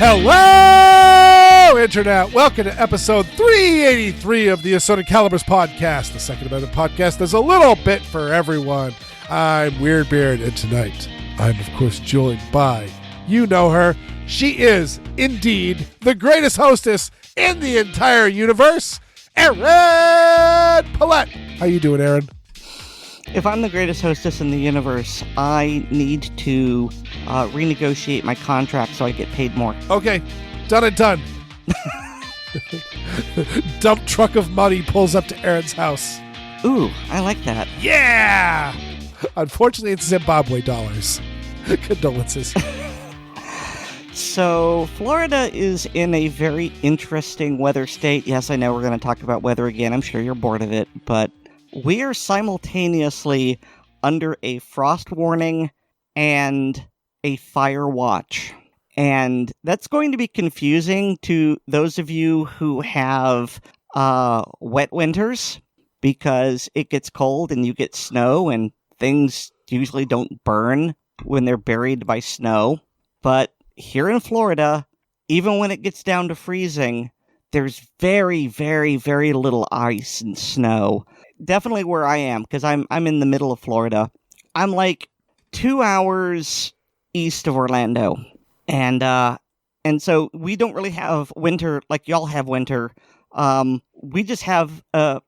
Hello, Internet. Welcome to episode 383 of the Assorted Calibers podcast, the Second Amendment podcast. There's a little bit for everyone. I'm Weer'd, and tonight I'm, of course, joined by, you know her, she is indeed the greatest hostess in the entire universe, Erin Paulette. How you doing, Erin? If I'm the greatest hostess in the universe, I need to renegotiate my contract so I get paid more. Okay, done and done. Dump truck of money pulls up to Erin's house. Ooh, I like that. Yeah! Unfortunately, it's Zimbabwe dollars. Condolences. So, Florida is in a very interesting weather state. Yes, I know we're going to talk about weather again. I'm sure you're bored of it, but we are simultaneously under a frost warning and a fire watch. And that's going to be confusing to those of you who have wet winters, because it gets cold and you get snow and things usually don't burn when they're buried by snow. But here in Florida, even when it gets down to freezing, there's very, very, very little ice and snow. Definitely where I am, because I'm in the middle of Florida. I'm like 2 hours east of Orlando. And so we don't really have winter like y'all have winter. We just have a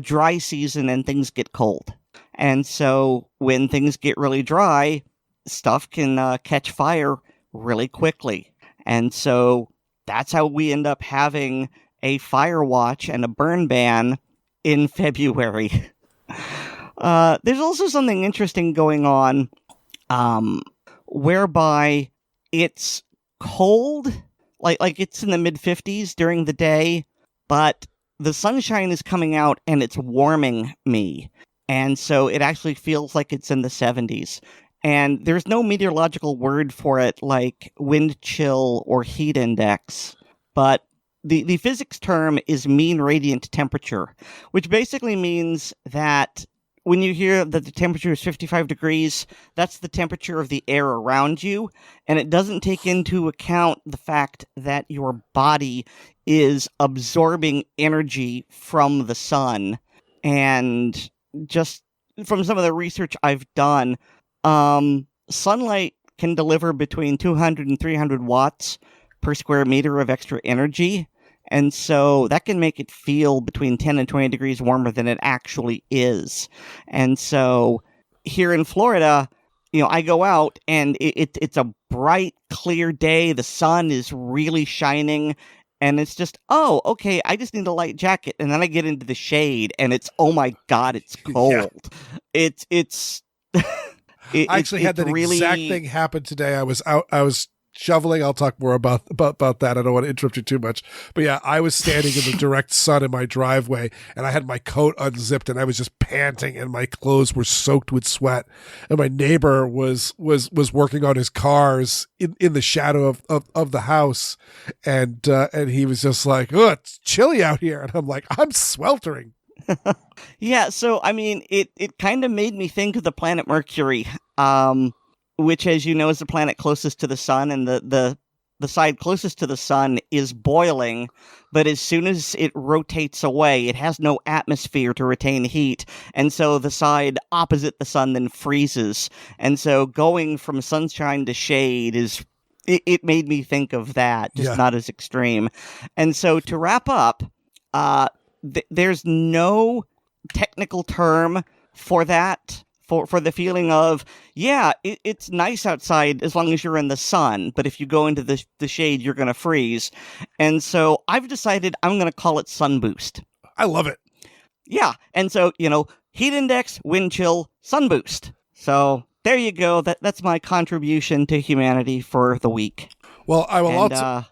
dry season and things get cold. And so when things get really dry, stuff can catch fire really quickly. And so that's how we end up having a fire watch and a burn ban in February. There's also something interesting going on, whereby it's cold, like it's in the mid-50s during the day, but the sunshine is coming out and it's warming me. And so it actually feels like it's in the 70s. And there's no meteorological word for it like wind chill or heat index, but the physics term is mean radiant temperature, which basically means that when you hear that the temperature is 55 degrees, that's the temperature of the air around you, and it doesn't take into account the fact that your body is absorbing energy from the sun. And just from some of the research I've done, sunlight can deliver between 200 and 300 watts per square meter of extra energy. And so that can make it feel between 10 and 20 degrees warmer than it actually is. And so here in Florida, you know, I go out and it's a bright, clear day. The sun is really shining. And it's just, oh, okay, I just need a light jacket. And then I get into the shade and it's, oh my God, it's cold. Yeah. I actually had that exact thing happen today. I was shoveling. I'll talk more about that. I don't want to interrupt you too much. But yeah, I was standing in the direct sun in my driveway and I had my coat unzipped and I was just panting and my clothes were soaked with sweat. And my neighbor was working on his cars in the shadow of the house. And he was just like, oh, it's chilly out here. And I'm like, I'm sweltering. Yeah. So, I mean, it kind of made me think of the planet Mercury, which, as you know, is the planet closest to the sun, and the side closest to the sun is boiling, but as soon as it rotates away, it has no atmosphere to retain heat, and so the side opposite the sun then freezes. And so going from sunshine to shade it made me think of that, just not as extreme. And so to wrap up, there's no technical term for that. For the feeling of, yeah, it's nice outside as long as you're in the sun, but if you go into the shade, you're going to freeze. And so I've decided I'm going to call it sun boost. I love it. Yeah, and so, you know, heat index, wind chill, sun boost. So there you go. That's my contribution to humanity for the week. Well, I will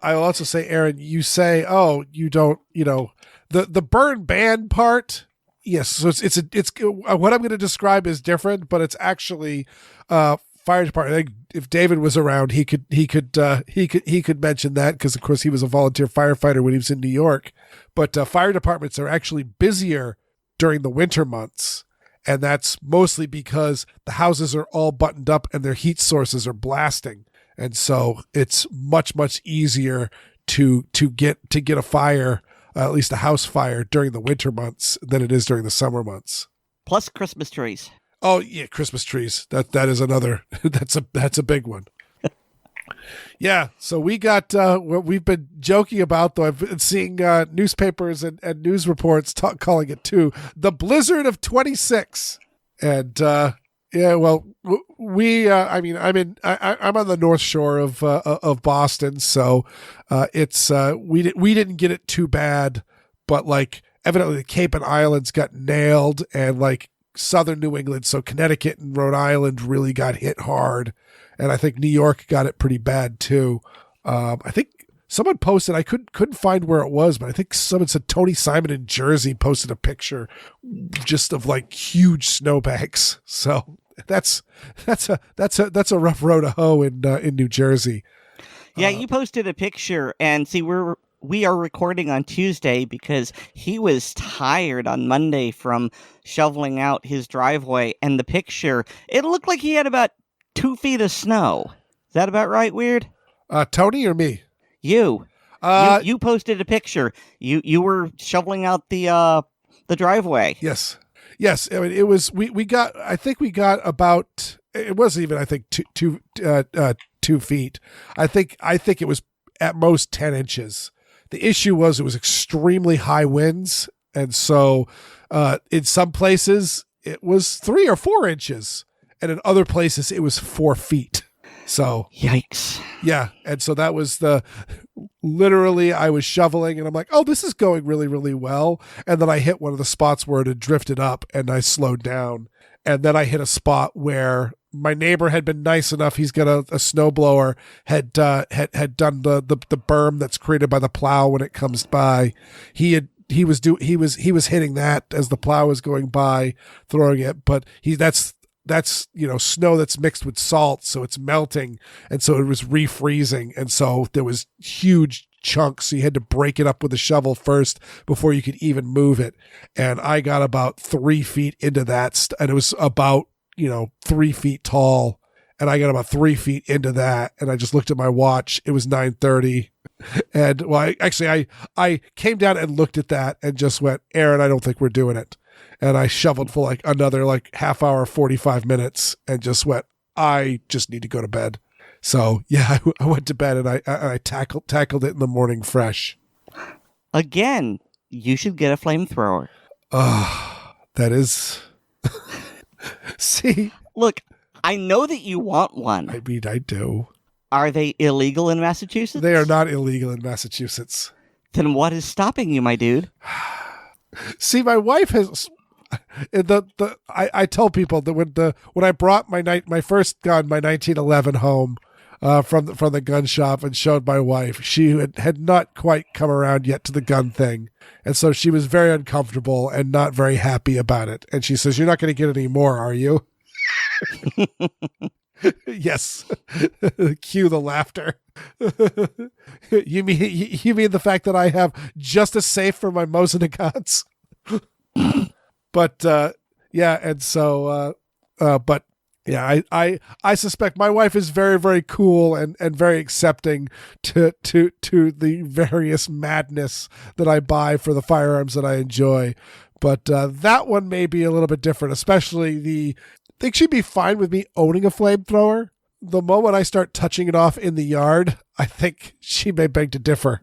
also say, Erin, you say, oh, you don't, you know, the burn ban part. Yes, so it's what I'm going to describe is different, but it's actually fire department. I think if David was around, he could mention that, because of course he was a volunteer firefighter when he was in New York. But fire departments are actually busier during the winter months, and that's mostly because the houses are all buttoned up and their heat sources are blasting, and so it's much easier to get a fire, at least a house fire, during the winter months than it is during the summer months. Plus Christmas trees. Oh yeah, Christmas trees. That is another. That's a big one. Yeah, so we got what we've been joking about, though. I've been seeing newspapers and news reports calling it too the blizzard of 26. And yeah, well, I mean, I'm on the North Shore of Boston, so it's we didn't get it too bad, but like evidently the Cape and Islands got nailed, and like southern New England, so Connecticut and Rhode Island really got hit hard, and I think New York got it pretty bad too. I think someone posted, I couldn't find where it was, but I think someone said Tony Simon in Jersey posted a picture just of like huge snowbanks. So that's a rough row to hoe in New Jersey. Yeah, you posted a picture, and see, we are recording on Tuesday because he was tired on Monday from shoveling out his driveway, and the picture, it looked like he had about 2 feet of snow. Is that about right, Weer'd? Tony or me? You posted a picture. You were shoveling out the driveway. Yes. I mean, it was we got about, it wasn't even, I think 2 feet. I think it was at most 10 inches. The issue was it was extremely high winds, and so in some places it was 3 or 4 inches, and in other places it was 4 feet. So yikes. Yeah, and so that was literally I was shoveling, and I'm like, oh, this is going really, really well, and then I hit one of the spots where it had drifted up, and I slowed down, and then I hit a spot where my neighbor had been nice enough. He's got a snowblower, had done the berm that's created by the plow when it comes by. He was hitting that as the plow was going by, throwing it. But that's snow that's mixed with salt, so it's melting, and so it was refreezing, and so there was huge chunks. So you had to break it up with a shovel first before you could even move it. And I got about 3 feet into that, and it was about 3 feet tall, and I got about 3 feet into that, and I just looked at my watch. It was 9:30, and well, I came down and looked at that and just went, Aaron, I don't think we're doing it. And I shoveled for like another half hour, 45 minutes, and just went, I just need to go to bed. So yeah, I went to bed, and I tackled it in the morning fresh. Again, You should get a flamethrower. That is. See, look, I know that you want one. I mean, I do. Are they illegal in Massachusetts? They are not illegal in Massachusetts. Then what is stopping you, my dude? See, my wife has. I tell people that when I brought my first gun, my 1911 home from the gun shop, and showed my wife, she had not quite come around yet to the gun thing, and so she was very uncomfortable and not very happy about it. And she says, "You're not going to get any more, are you?" Yes. Cue the laughter. You mean the fact that I have just a safe for my Mosinagans? But yeah, and so but yeah, I suspect my wife is very, very cool and very accepting to the various madness that I buy for the firearms that I enjoy. But that one may be a little bit different, especially I think she'd be fine with me owning a flamethrower. The moment I start touching it off in the yard, I think she may beg to differ.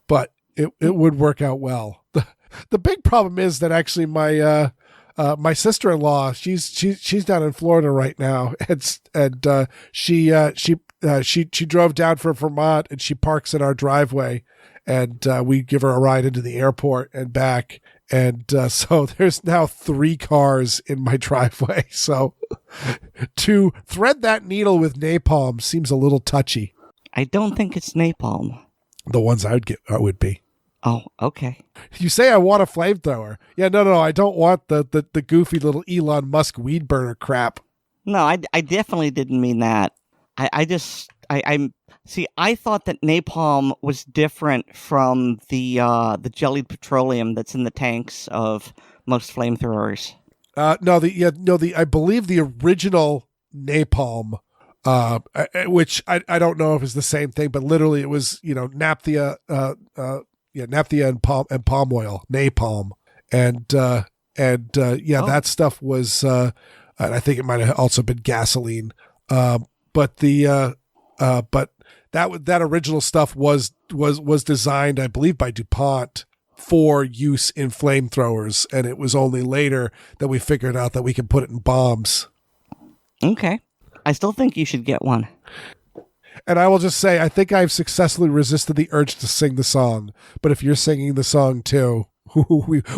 But it would work out well. The big problem is that actually my my sister-in-law, she's down in Florida right now, and she drove down from Vermont, and she parks in our driveway, and we give her a ride into the airport and back. And so there's now 3 cars in my driveway. So to thread that needle with napalm seems a little touchy. I don't think it's napalm. The ones I would get would be. Oh, okay. You say I want a flamethrower. Yeah, no, I don't want the goofy little Elon Musk weed burner crap. No, I definitely didn't mean that. I thought that napalm was different from the jellied petroleum that's in the tanks of most flamethrowers. I believe the original napalm, which I don't know if it's the same thing, but literally it was, naphtha, naphtha and palm oil, napalm, and that stuff was, and I think it might have also been gasoline, but that original stuff was designed, I believe, by DuPont for use in flamethrowers, and it was only later that we figured out that we can put it in bombs. Okay. I still think you should get one. And I will just say, I think I've successfully resisted the urge to sing the song, but if you're singing the song too,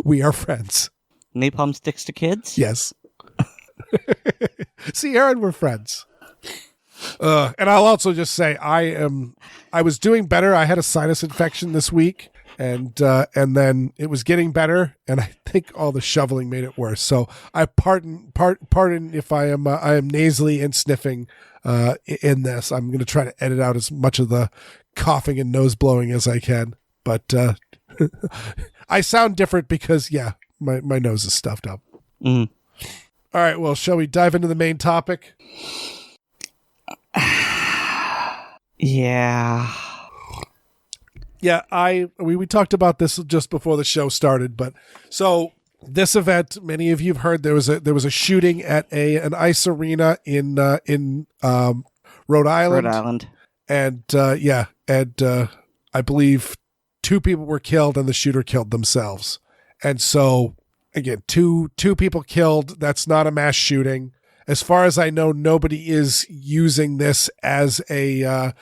we are friends. Napalm sticks to kids? Yes. See, Aaron, we're friends. And I'll also just say I was doing better. I had a sinus infection this week, and then it was getting better, and I think all the shoveling made it worse. So I pardon if I am nasally and sniffing in this. I'm going to try to edit out as much of the coughing and nose blowing as I can, but I sound different because my nose is stuffed up. Mm. All right, well, shall we dive into the main topic? Yeah. Yeah, we talked about this just before the show started, but so this event, many of you have heard there was a shooting at an ice arena in Rhode Island. And I believe 2 people were killed and the shooter killed themselves. And so again, two people killed, that's not a mass shooting. As far as I know, nobody is using this as an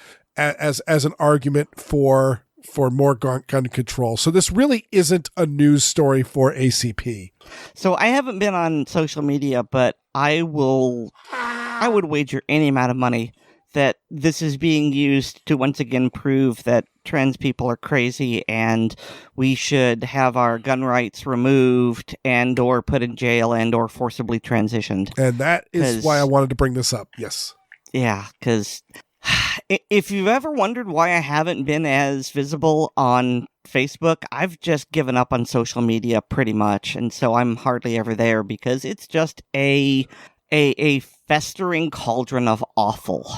argument for more gun control. So this really isn't a news story for ACP. So I haven't been on social media, but I would wager any amount of money that this is being used to once again prove that trans people are crazy and we should have our gun rights removed and or put in jail and or forcibly transitioned. And that is why I wanted to bring this up. Yes. Yeah, because if you've ever wondered why I haven't been as visible on Facebook, I've just given up on social media pretty much, and so I'm hardly ever there because it's just a festering cauldron of awful.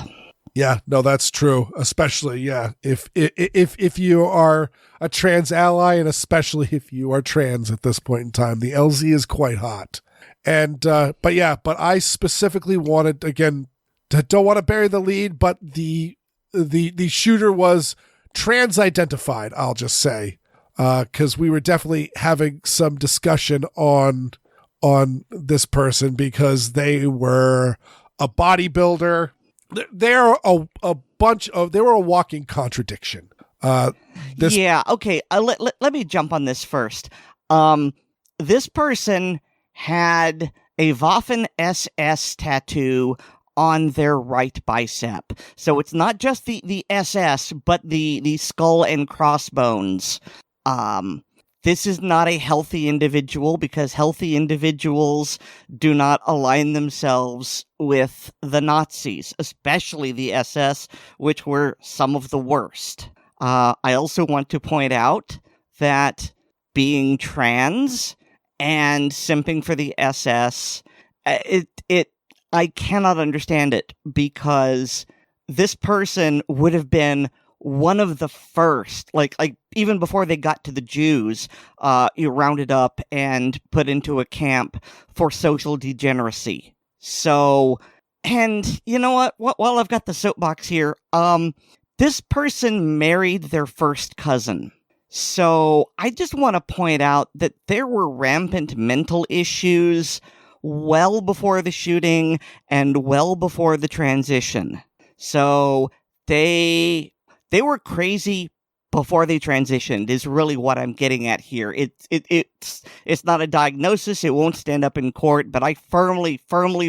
Yeah, no, that's true. Especially, if you are a trans ally, and especially if you are trans at this point in time, the LZ is quite hot. And but I specifically wanted, again, don't want to bury the lead, but the shooter was trans identified. I'll just say, because we were definitely having some discussion on this person because they were a bodybuilder. They're a walking contradiction. Okay. Let me jump on this first. This person had a Waffen SS tattoo on their right bicep. So it's not just the SS, but the skull and crossbones. This is not a healthy individual because healthy individuals do not align themselves with the Nazis, especially the SS, which were some of the worst. I also want to point out that being trans and simping for the SS, I cannot understand it because this person would have been one of the first, like even before they got to the Jews, rounded up and put into a camp for social degeneracy. So, and you know what? While I've got the soapbox here, this person married their first cousin. So I just want to point out that there were rampant mental issues well before the shooting and well before the transition. So they were crazy before they transitioned is really what I'm getting at here. It's not a diagnosis. It won't stand up in court, but I firmly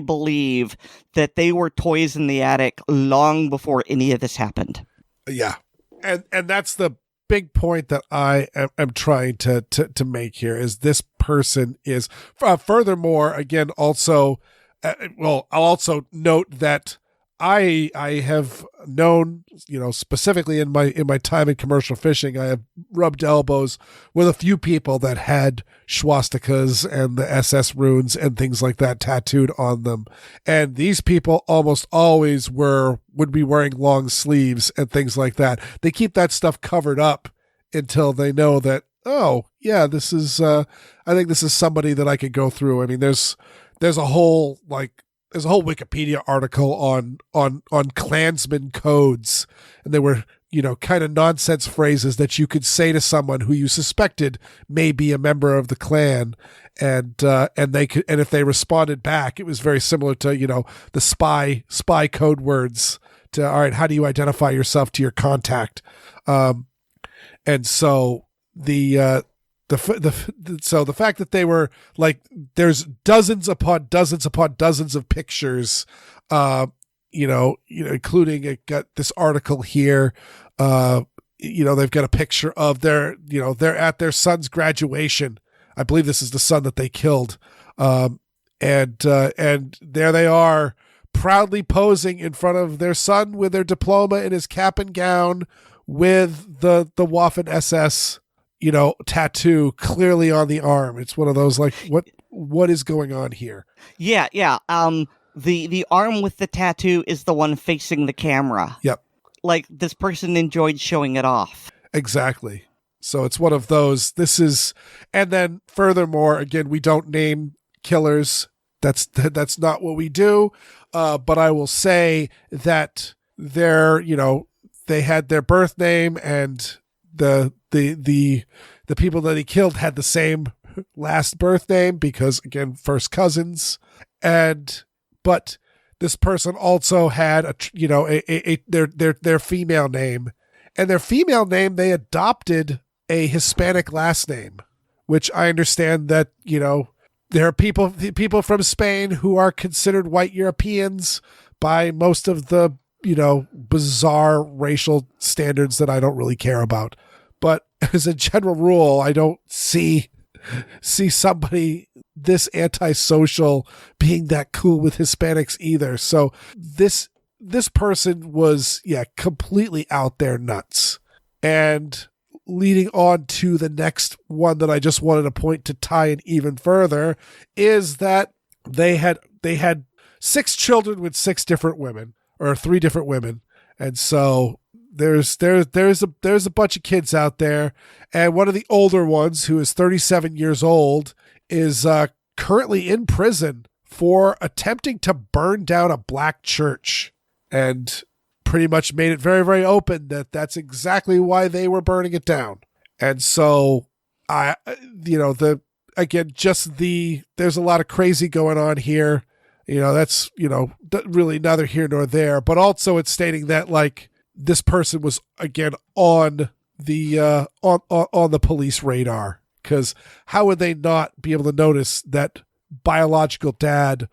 believe that they were toys in the attic long before any of this happened. Yeah. And that's the big point that I am trying to make here is this person is, furthermore, again, also, I'll also note that I have known, specifically in my time in commercial fishing, I have rubbed elbows with a few people that had swastikas and the SS runes and things like that tattooed on them. And these people almost always would be wearing long sleeves and things like that. They keep that stuff covered up until they know that, oh yeah, this is, I think this is somebody that I could go through. I mean, there's a whole Wikipedia article on Klansman codes, and there were, kind of nonsense phrases that you could say to someone who you suspected may be a member of the Klan, and they could, and if they responded back, it was very similar to, the spy code words to, all right, how do you identify yourself to your contact? And so the fact that they were like, there's dozens upon dozens upon dozens of pictures, including got this article here, they've got a picture of they're at their son's graduation. I believe this is the son that they killed. And there they are proudly posing in front of their son with their diploma in his cap and gown with the Waffen SS tattoo clearly on the arm. It's one of those like, what is going on here? Yeah. The arm with the tattoo is the one facing the camera. Yep. Like this person enjoyed showing it off. Exactly. So it's one of those. And then furthermore, again, we don't name killers. That's not what we do. But I will say that they had their birth name, and the people that he killed had the same last birth name because, again, first cousins. But this person also had their female name, and their female name, they adopted a Hispanic last name, which I understand that, there are people from Spain who are considered white Europeans by most of the, bizarre racial standards that I don't really care about. But as a general rule, I don't see somebody this antisocial being that cool with Hispanics either. So this person was, completely out there nuts. And leading on to the next one that I just wanted to point to tie in even further is that they had 6 children with 6 different women, or 3 different women. And so there's a bunch of kids out there, and one of the older ones, who is 37 years old, is currently in prison for attempting to burn down a black church, and pretty much made it very, very open that that's exactly why they were burning it down. And so there's a lot of crazy going on here. That's, really neither here nor there, but also it's stating that like this person was again on the on the police radar, because how would they not be able to notice that biological dad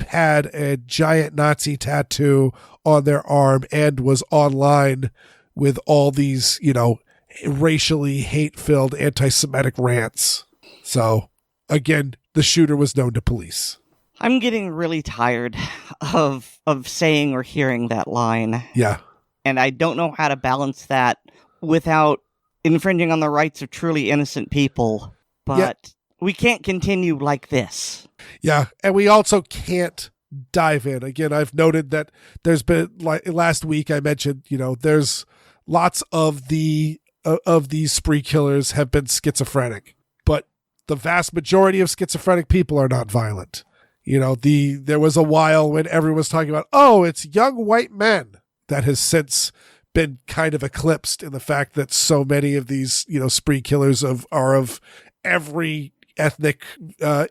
had a giant Nazi tattoo on their arm and was online with all these, racially hate-filled anti-Semitic rants. So again, the shooter was known to police. I'm getting really tired of saying or hearing that line. Yeah. And I don't know how to balance that without infringing on the rights of truly innocent people. But we can't continue like this. Yeah. And we also can't dive in. Again, I've noted that there's been, like last week I mentioned, there's lots of these spree killers have been schizophrenic, but the vast majority of schizophrenic people are not violent. There was a while when everyone was talking about, it's young white men. That has since been kind of eclipsed in the fact that so many of these, spree killers are of every ethnic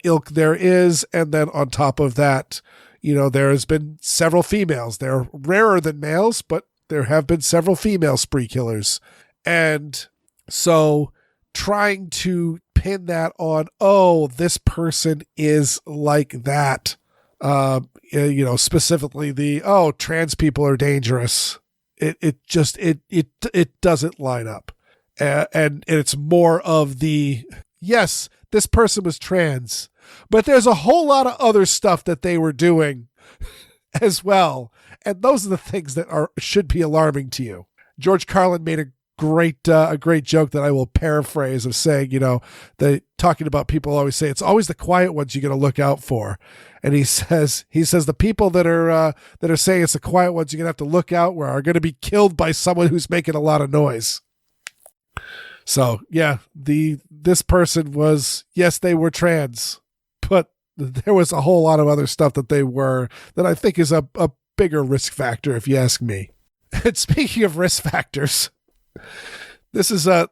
ilk there is. And then on top of that, there has been several females. They're rarer than males, but there have been several female spree killers. And so trying to pin that on, this person is like that. Specifically trans people are dangerous. It doesn't line up. And it's more of the, yes, this person was trans, but there's a whole lot of other stuff that they were doing as well. And those are the things that should be alarming to you. George Carlin made a great joke that I will paraphrase of saying, talking about people always say, it's always the quiet ones you're going to look out for. And he says the people that are saying it's the quiet ones you're going to have to look out for are going to be killed by someone who's making a lot of noise. So yeah, this person was, yes, they were trans, but there was a whole lot of other stuff that I think is a bigger risk factor, if you ask me. And speaking of risk factors, this is a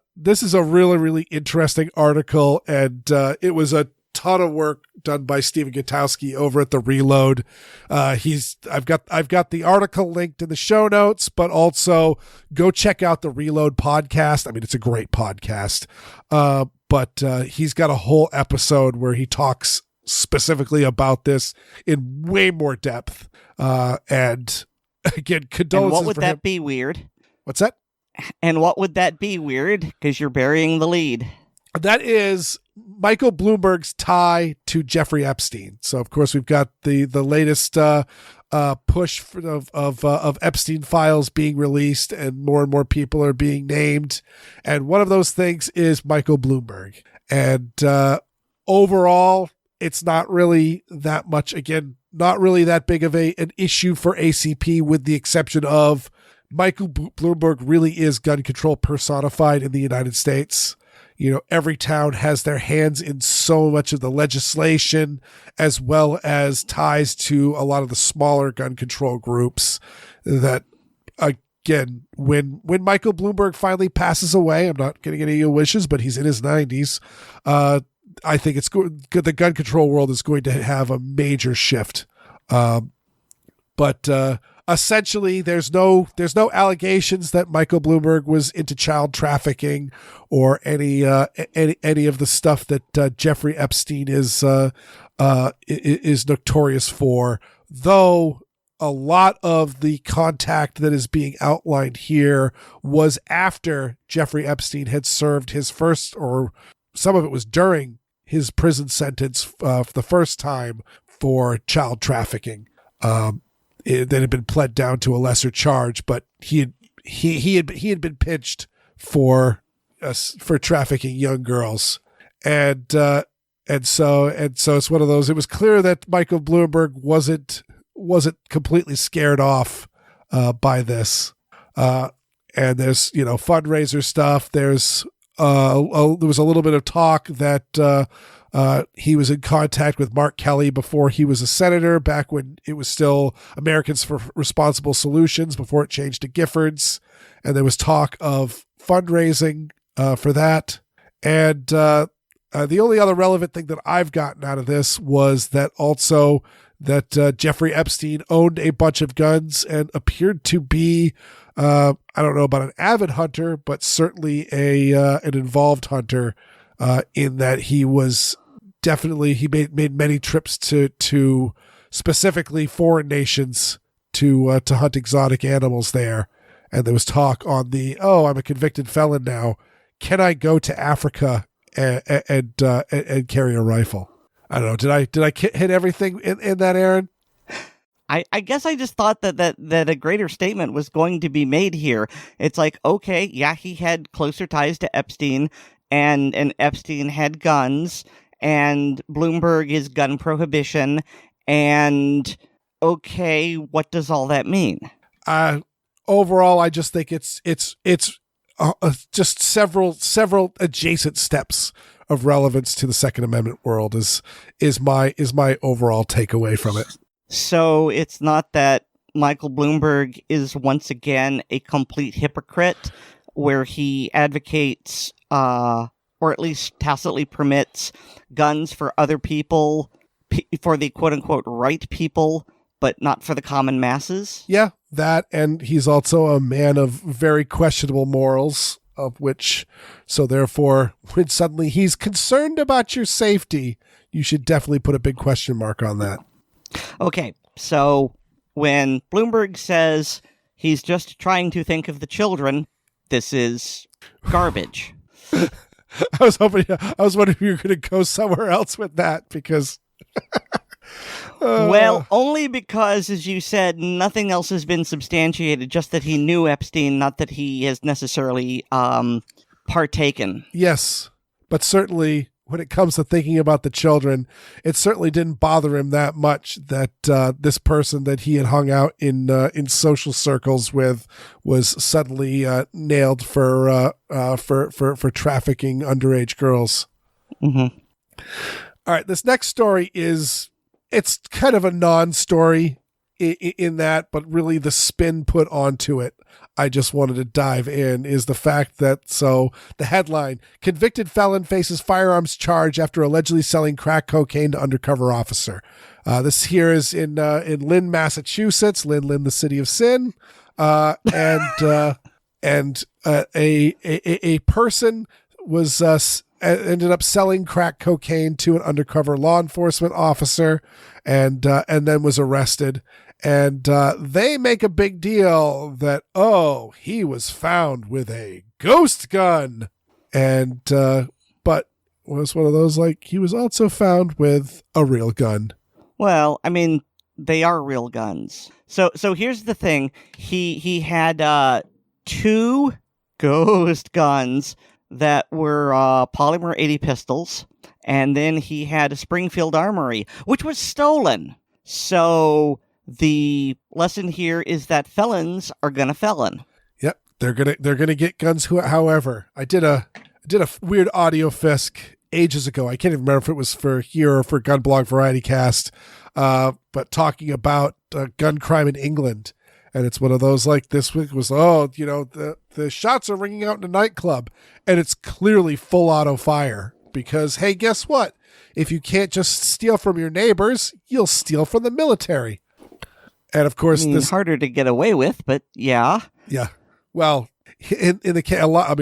really, really interesting article, and it was a ton of work done by Stephen Gutowski over at the Reload. I've got the article linked in the show notes, but also go check out the Reload podcast. I mean, it's a great podcast, but he's got a whole episode where he talks specifically about this in way more depth. And again, condolences. And what would that be, Weer'd? What's that? And what would that be, Weer'd? Because you're burying the lead. That is Michael Bloomberg's tie to Jeffrey Epstein. So, of course, we've got the latest push of Epstein files being released, and more people are being named. And one of those things is Michael Bloomberg. And overall, it's not really that much. Again, not really that big of an issue for ACP, with the exception of Michael Bloomberg really is gun control personified in the United States. Every town has their hands in so much of the legislation, as well as ties to a lot of the smaller gun control groups that, again, when Michael Bloomberg finally passes away, I'm not getting any wishes, but he's in his 90s. I think it's good. The gun control world is going to have a major shift. But essentially, there's no allegations that Michael Bloomberg was into child trafficking or any of the stuff that Jeffrey Epstein is notorious for. Though a lot of the contact that is being outlined here was after Jeffrey Epstein had served his first, or some of it was during his prison sentence for the first time for child trafficking. That had been pled down to a lesser charge, but he had been pitched for trafficking young girls, and so it's one of those. It was clear that Michael Bloomberg wasn't completely scared off by this, and there's fundraiser stuff. There was a little bit of talk that he was in contact with Mark Kelly before he was a senator, back when it was still Americans for Responsible Solutions, before it changed to Giffords. And there was talk of fundraising for that. And the only other relevant thing that I've gotten out of this was that also that Jeffrey Epstein owned a bunch of guns and appeared to be, I don't know about an avid hunter, but certainly an involved hunter, in that he was definitely, he made many trips to specifically foreign nations to hunt exotic animals there. And there was talk on I'm a convicted felon now. Can I go to Africa and carry a rifle? I don't know. Did I hit everything in that, Aaron? I guess I just thought that a greater statement was going to be made here. It's like, okay, yeah, he had closer ties to Epstein, and Epstein had guns, and Bloomberg is gun prohibition, and okay, what does all that mean? Overall, I just think it's just several adjacent steps of relevance to the Second Amendment world is my overall takeaway from it. So it's not that Michael Bloomberg is once again a complete hypocrite, where he advocates, or at least tacitly permits, guns for other people, for the quote-unquote right people, but not for the common masses? Yeah, that, and he's also a man of very questionable morals, of which, so therefore, when suddenly he's concerned about your safety, you should definitely put a big question mark on that. Okay, so when Bloomberg says he's just trying to think of the children, this is garbage. I was wondering if you were going to go somewhere else with that because. Well, only because, as you said, nothing else has been substantiated, just that he knew Epstein, not that he has necessarily partaken. Yes, but certainly when it comes to thinking about the children, it certainly didn't bother him that much that this person that he had hung out in social circles with was suddenly nailed for trafficking underage girls. Mm-hmm. All right, this next story it's kind of a non-story in that, but really the spin put onto it, I just wanted to dive in, is the fact that, so the headline, convicted felon faces firearms charge after allegedly selling crack cocaine to undercover officer. This here is in Lynn, Massachusetts, Lynn, the city of sin. And a person was ended up selling crack cocaine to an undercover law enforcement officer and then was arrested. And they make a big deal that, he was found with a ghost gun. And but it was one of those, like, he was also found with a real gun. Well, I mean, they are real guns. So here's the thing. He had 2 ghost guns that were polymer 80 pistols, and then he had a Springfield Armory, which was stolen. So the lesson here is that felons are gonna felon. Yep, they're gonna get guns. However, I did a weird audio fisk ages ago. I can't even remember if it was for here or for Gun Blog Variety Cast, but talking about gun crime in England. And it's one of those, like, this week was, the shots are ringing out in a nightclub, and it's clearly full auto fire because, hey, guess what? If you can't just steal from your neighbors, you'll steal from the military. And of course, this harder to get away with, but yeah. Yeah. Well, in the a lot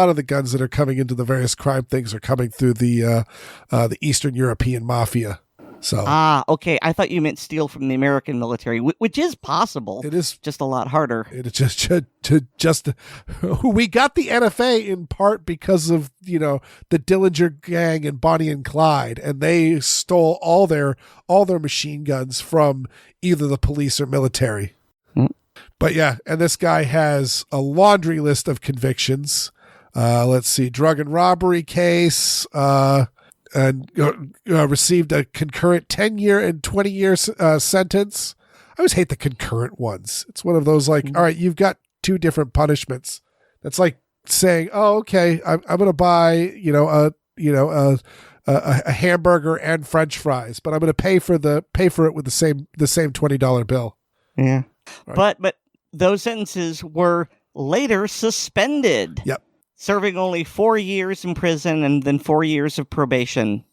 of the guns that are coming into the various crime things are coming through the Eastern European mafia. So okay. I thought you meant steal from the American military, which is possible. It is just a lot harder. It just we got the NFA in part because of the Dillinger gang and Bonnie and Clyde, and they stole all their machine guns from either the police or military. Mm. But yeah, and this guy has a laundry list of convictions. Let's see, drug and robbery case. And received a concurrent 10-year and 20-year sentence. I always hate the concurrent ones. It's one of those, like, all right, you've got 2 different punishments. That's like saying, okay, I'm going to buy, a hamburger and French fries, but I'm going to pay for it with the same $20 bill. Yeah, right. But those sentences were later suspended. Yep. Serving only 4 years in prison and then 4 years of probation,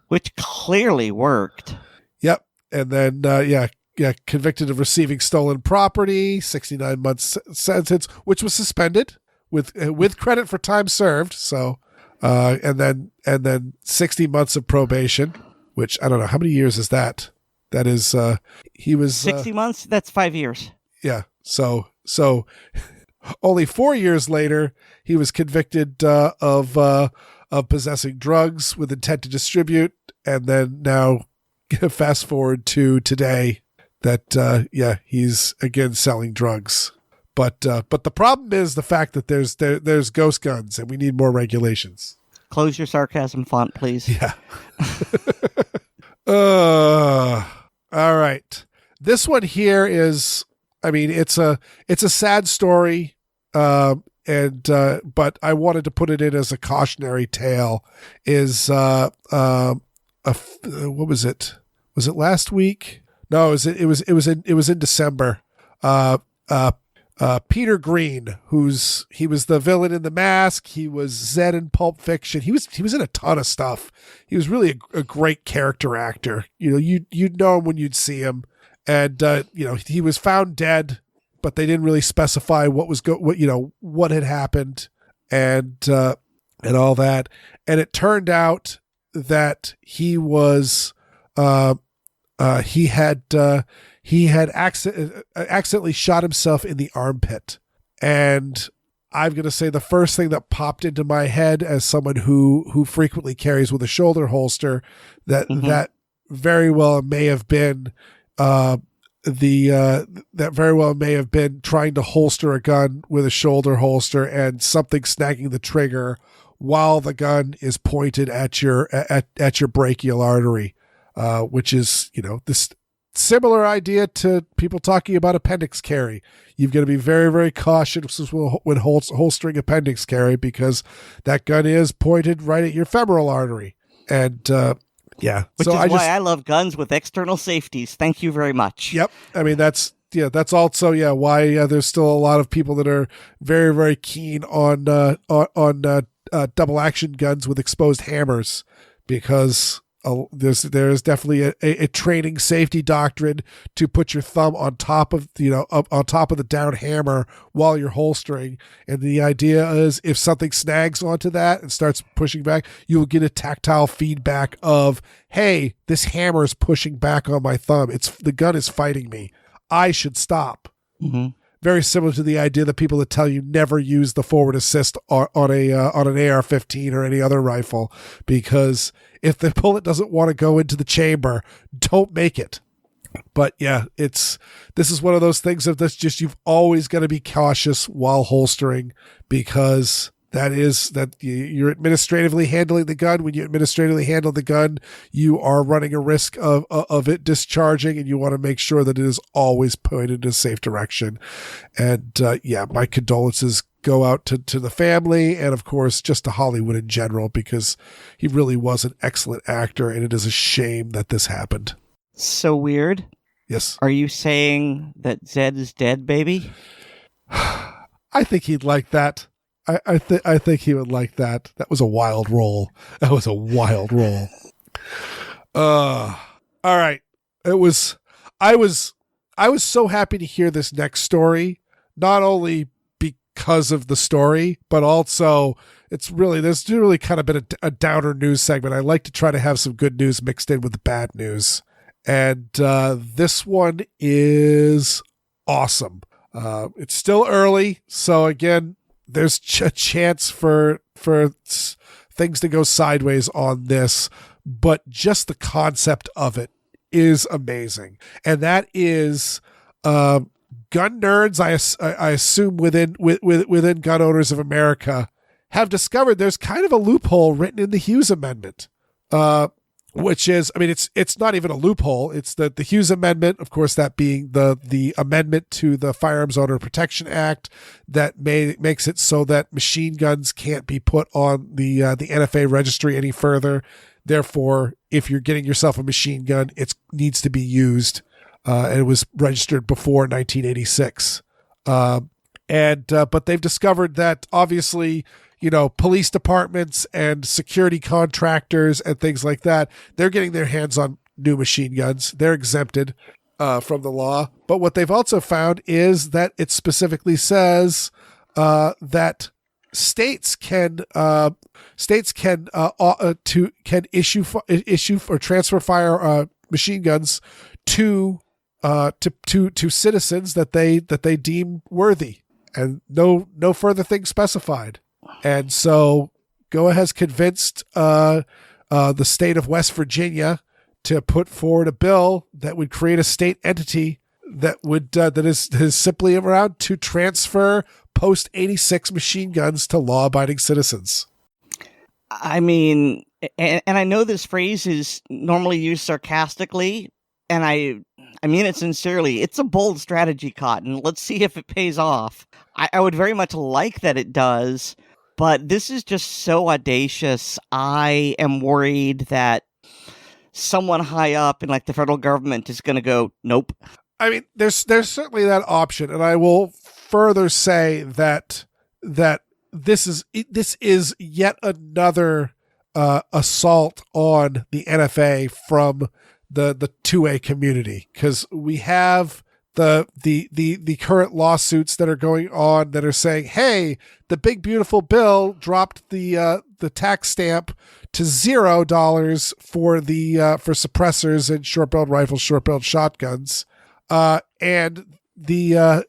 which clearly worked. Yep. And then, convicted of receiving stolen property, 69 months sentence, which was suspended with credit for time served. So, and then 60 months of probation, which I don't know. How many years is that? That is, he was 60 months. That's 5 years. Yeah. So only 4 years later, he was convicted of possessing drugs with intent to distribute, and then now fast forward to today that he's again selling drugs. But the problem is the fact that there's ghost guns, and we need more regulations. Close your sarcasm font, please. Yeah. All right. This one here is, I mean, it's a sad story, but I wanted to put it in as a cautionary tale. What was it? Was it last week? No, it was in December. Peter Greene, he was the villain in The Mask. He was Zed in Pulp Fiction. He was in a ton of stuff. He was really a great character actor. You'd know him when you'd see him. And he was found dead, but they didn't really specify what had happened and all that. And it turned out that he was he had accidentally shot himself in the armpit, and I'm going to say the first thing that popped into my head as someone who frequently carries with a shoulder holster, that very well may have been that very well may have been trying to holster a gun with a shoulder holster and something snagging the trigger while the gun is pointed at your brachial artery, which is, this similar idea to people talking about appendix carry. You've got to be very, very cautious when holstering appendix carry because that gun is pointed right at your femoral artery. And which is why I love guns with external safeties. Thank you very much. Yep. I mean, that's also why there's still a lot of people that are very, very keen on double action guns with exposed hammers, because there's definitely a training safety doctrine to put your thumb on top of on top of the down hammer while you're holstering, and the idea is if something snags onto that and starts pushing back, you will get a tactile feedback of, hey, this hammer is pushing back on my thumb. The gun is fighting me. I should stop. Mm-hmm. Very similar to the idea that people that tell you never use the forward assist on an AR-15 or any other rifle, because if the bullet doesn't want to go into the chamber, don't make it. But yeah, this is one of those things of this, just you've always got to be cautious while holstering, because that you're administratively handling the gun. When you administratively handle the gun, you are running a risk of it discharging, and you want to make sure that it is always pointed in a safe direction. And my condolences go out to the family, and of course just to Hollywood in general, because he really was an excellent actor, and it is a shame that this happened. So Weer'd. Yes. Are you saying that Zed is dead, baby? I think he'd like that. I think he would like that. That was a wild role. All right. I was so happy to hear this next story, not only because of the story, but also there's really kind of been a downer news segment. I like to try to have some good news mixed in with the bad news. And this one is awesome. It's still early, so again, there's a chance for things to go sideways on this, but just the concept of it is amazing. And that is gun nerds, I assume within gun owners of America, have discovered there's kind of a loophole written in the Hughes Amendment, which is, I mean, it's not even a loophole. It's the Hughes Amendment, of course, that being the amendment to the Firearms Owner Protection Act that makes it so that machine guns can't be put on the NFA registry any further. Therefore, if you're getting yourself a machine gun, it needs to be used, and it was registered before 1986. But they've discovered that obviously, police departments and security contractors and things like that, they're getting their hands on new machine guns. They're exempted from the law. But what they've also found is that it specifically says that states can issue or transfer machine guns to citizens that they deem worthy, and no further thing specified. And so GOA has convinced the state of West Virginia to put forward a bill that would create a state entity that is simply around to transfer post-86 machine guns to law-abiding citizens. I mean, and I know this phrase is normally used sarcastically, and I mean it sincerely. It's a bold strategy, Cotton. Let's see if it pays off. I would very much like that it does, but this is just so audacious. I am worried that someone high up in the federal government is going to go, nope. I mean, there's certainly that option, and I will further say that this is yet another assault on the NFA from the 2A community, because we have the current lawsuits that are going on that are saying, hey, the big beautiful bill dropped the tax stamp to $0 for suppressors and short-barreled rifles, short-barreled shotguns, and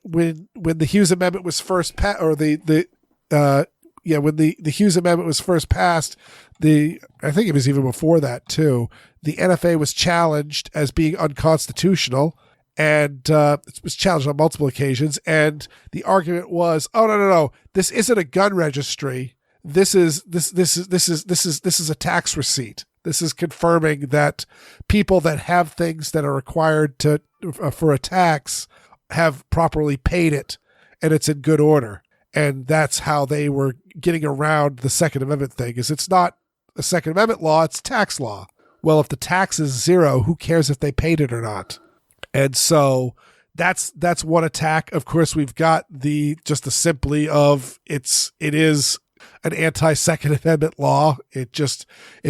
when the Hughes Amendment was first passed, or the when the Hughes Amendment was first passed, I think it was even before that too, the NFA was challenged as being unconstitutional, and it was challenged on multiple occasions. And the argument was, oh no, this isn't a gun registry. This is a tax receipt. This is confirming that people that have things that are required for a tax have properly paid it, and it's in good order. And that's how they were getting around the Second Amendment thing. Is it's not a Second Amendment law, it's tax law. Well, if the tax is zero, who cares if they paid it or not? And so that's one attack. Of course, we've got the simply of it is an anti-Second Amendment law. It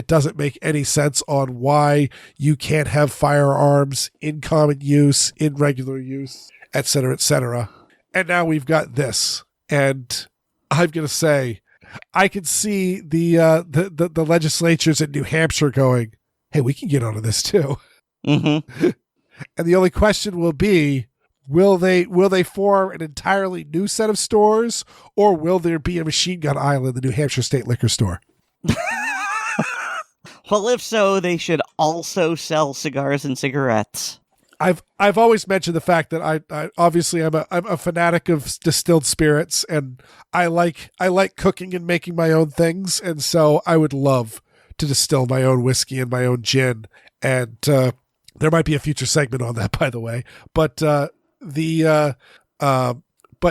doesn't make any sense on why you can't have firearms in common use, in regular use, et cetera, et cetera. And now we've got this. And I'm going to say, I can see the legislatures in New Hampshire going, hey, we can get onto this too. Mm-hmm. And the only question will be, will they form an entirely new set of stores, or will there be a machine gun aisle in the New Hampshire State Liquor Store? Well, if so, they should also sell cigars and cigarettes. I've always mentioned the fact that I obviously I'm a fanatic of distilled spirits, and I like cooking and making my own things, and so I would love to distill my own whiskey and my own gin. And there might be a future segment on that, by the way. But but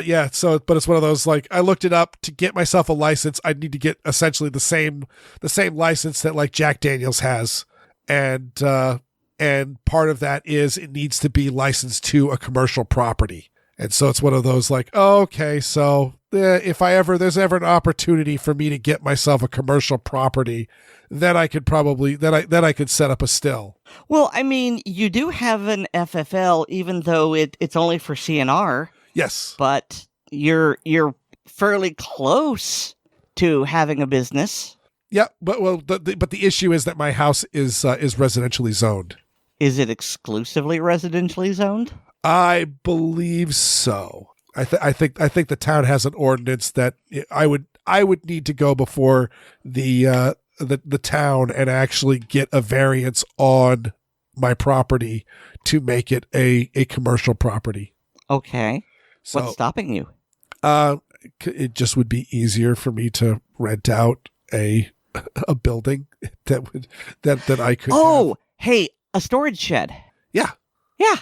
it's one of those, like, I looked it up to get myself a license. I'd need to get essentially the same license that like Jack Daniel's has, and part of that is it needs to be licensed to a commercial property. And so it's one of those like, oh, okay, so if there's ever an opportunity for me to get myself a commercial property, then I could probably, then I could set up a still. Well, I mean, you do have an FFL, even though it's only for CNR. Yes. But you're fairly close to having a business. Yeah, but the issue is that my house is residentially zoned. Is it exclusively residentially zoned? I believe so. I think the town has an ordinance that I would need to go before the town and actually get a variance on my property to make it a commercial property. Okay. So, what's stopping you? It just would be easier for me to rent out a building that I could. Oh, have. Hey, a storage shed. Yeah. Yeah.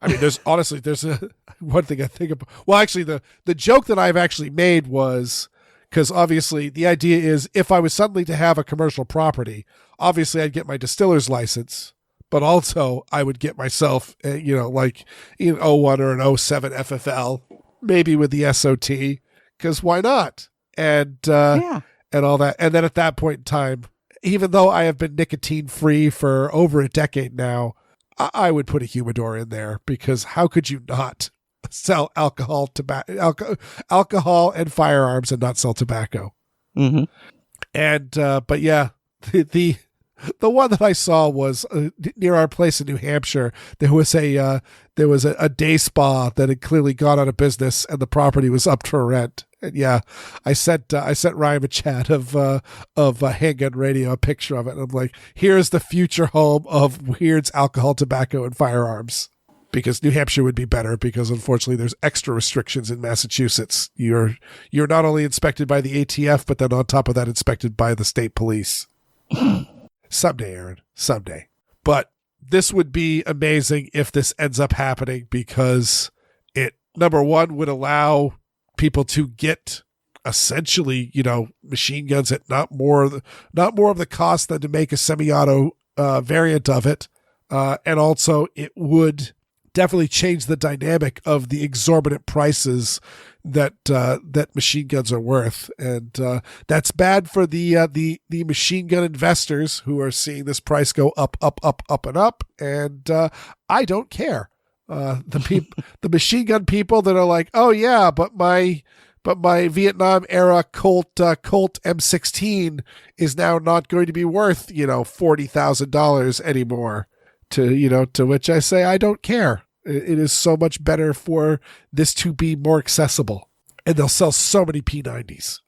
I mean, there's one thing I think about. Well, actually, the joke that I've actually made was, because obviously the idea is if I was suddenly to have a commercial property, obviously I'd get my distiller's license, but also I would get myself, like an 01 or an 07 FFL, maybe with the SOT, because why not? And all that. And then at that point in time, even though I have been nicotine free for over a decade now, I would put a humidor in there, because how could you not sell alcohol and firearms and not sell tobacco? Mm-hmm. And but yeah, the one that I saw was near our place in New Hampshire. There was a day spa that had clearly gone out of business, and the property was up for rent. And yeah, I sent Ryan a chat of Handgun Radio, a picture of it, and I'm like, here's the future home of Weer'd's alcohol, tobacco, and firearms. Because New Hampshire would be better, because unfortunately there's extra restrictions in Massachusetts. You're not only inspected by the ATF, but then on top of that inspected by the state police. Someday, Aaron, someday. But this would be amazing if this ends up happening, because it, number one, would allow people to get essentially, machine guns at not more of the cost than to make a semi-auto variant of it. And also it would definitely change the dynamic of the exorbitant prices that machine guns are worth. And that's bad for the machine gun investors who are seeing this price go up, up, up, up, and up. And I don't care. The machine gun people that are like, oh yeah, but my Vietnam era Colt M16 is now not going to be worth, $40,000 anymore. To which I say, I don't care. It is so much better for this to be more accessible, and they'll sell so many P90s.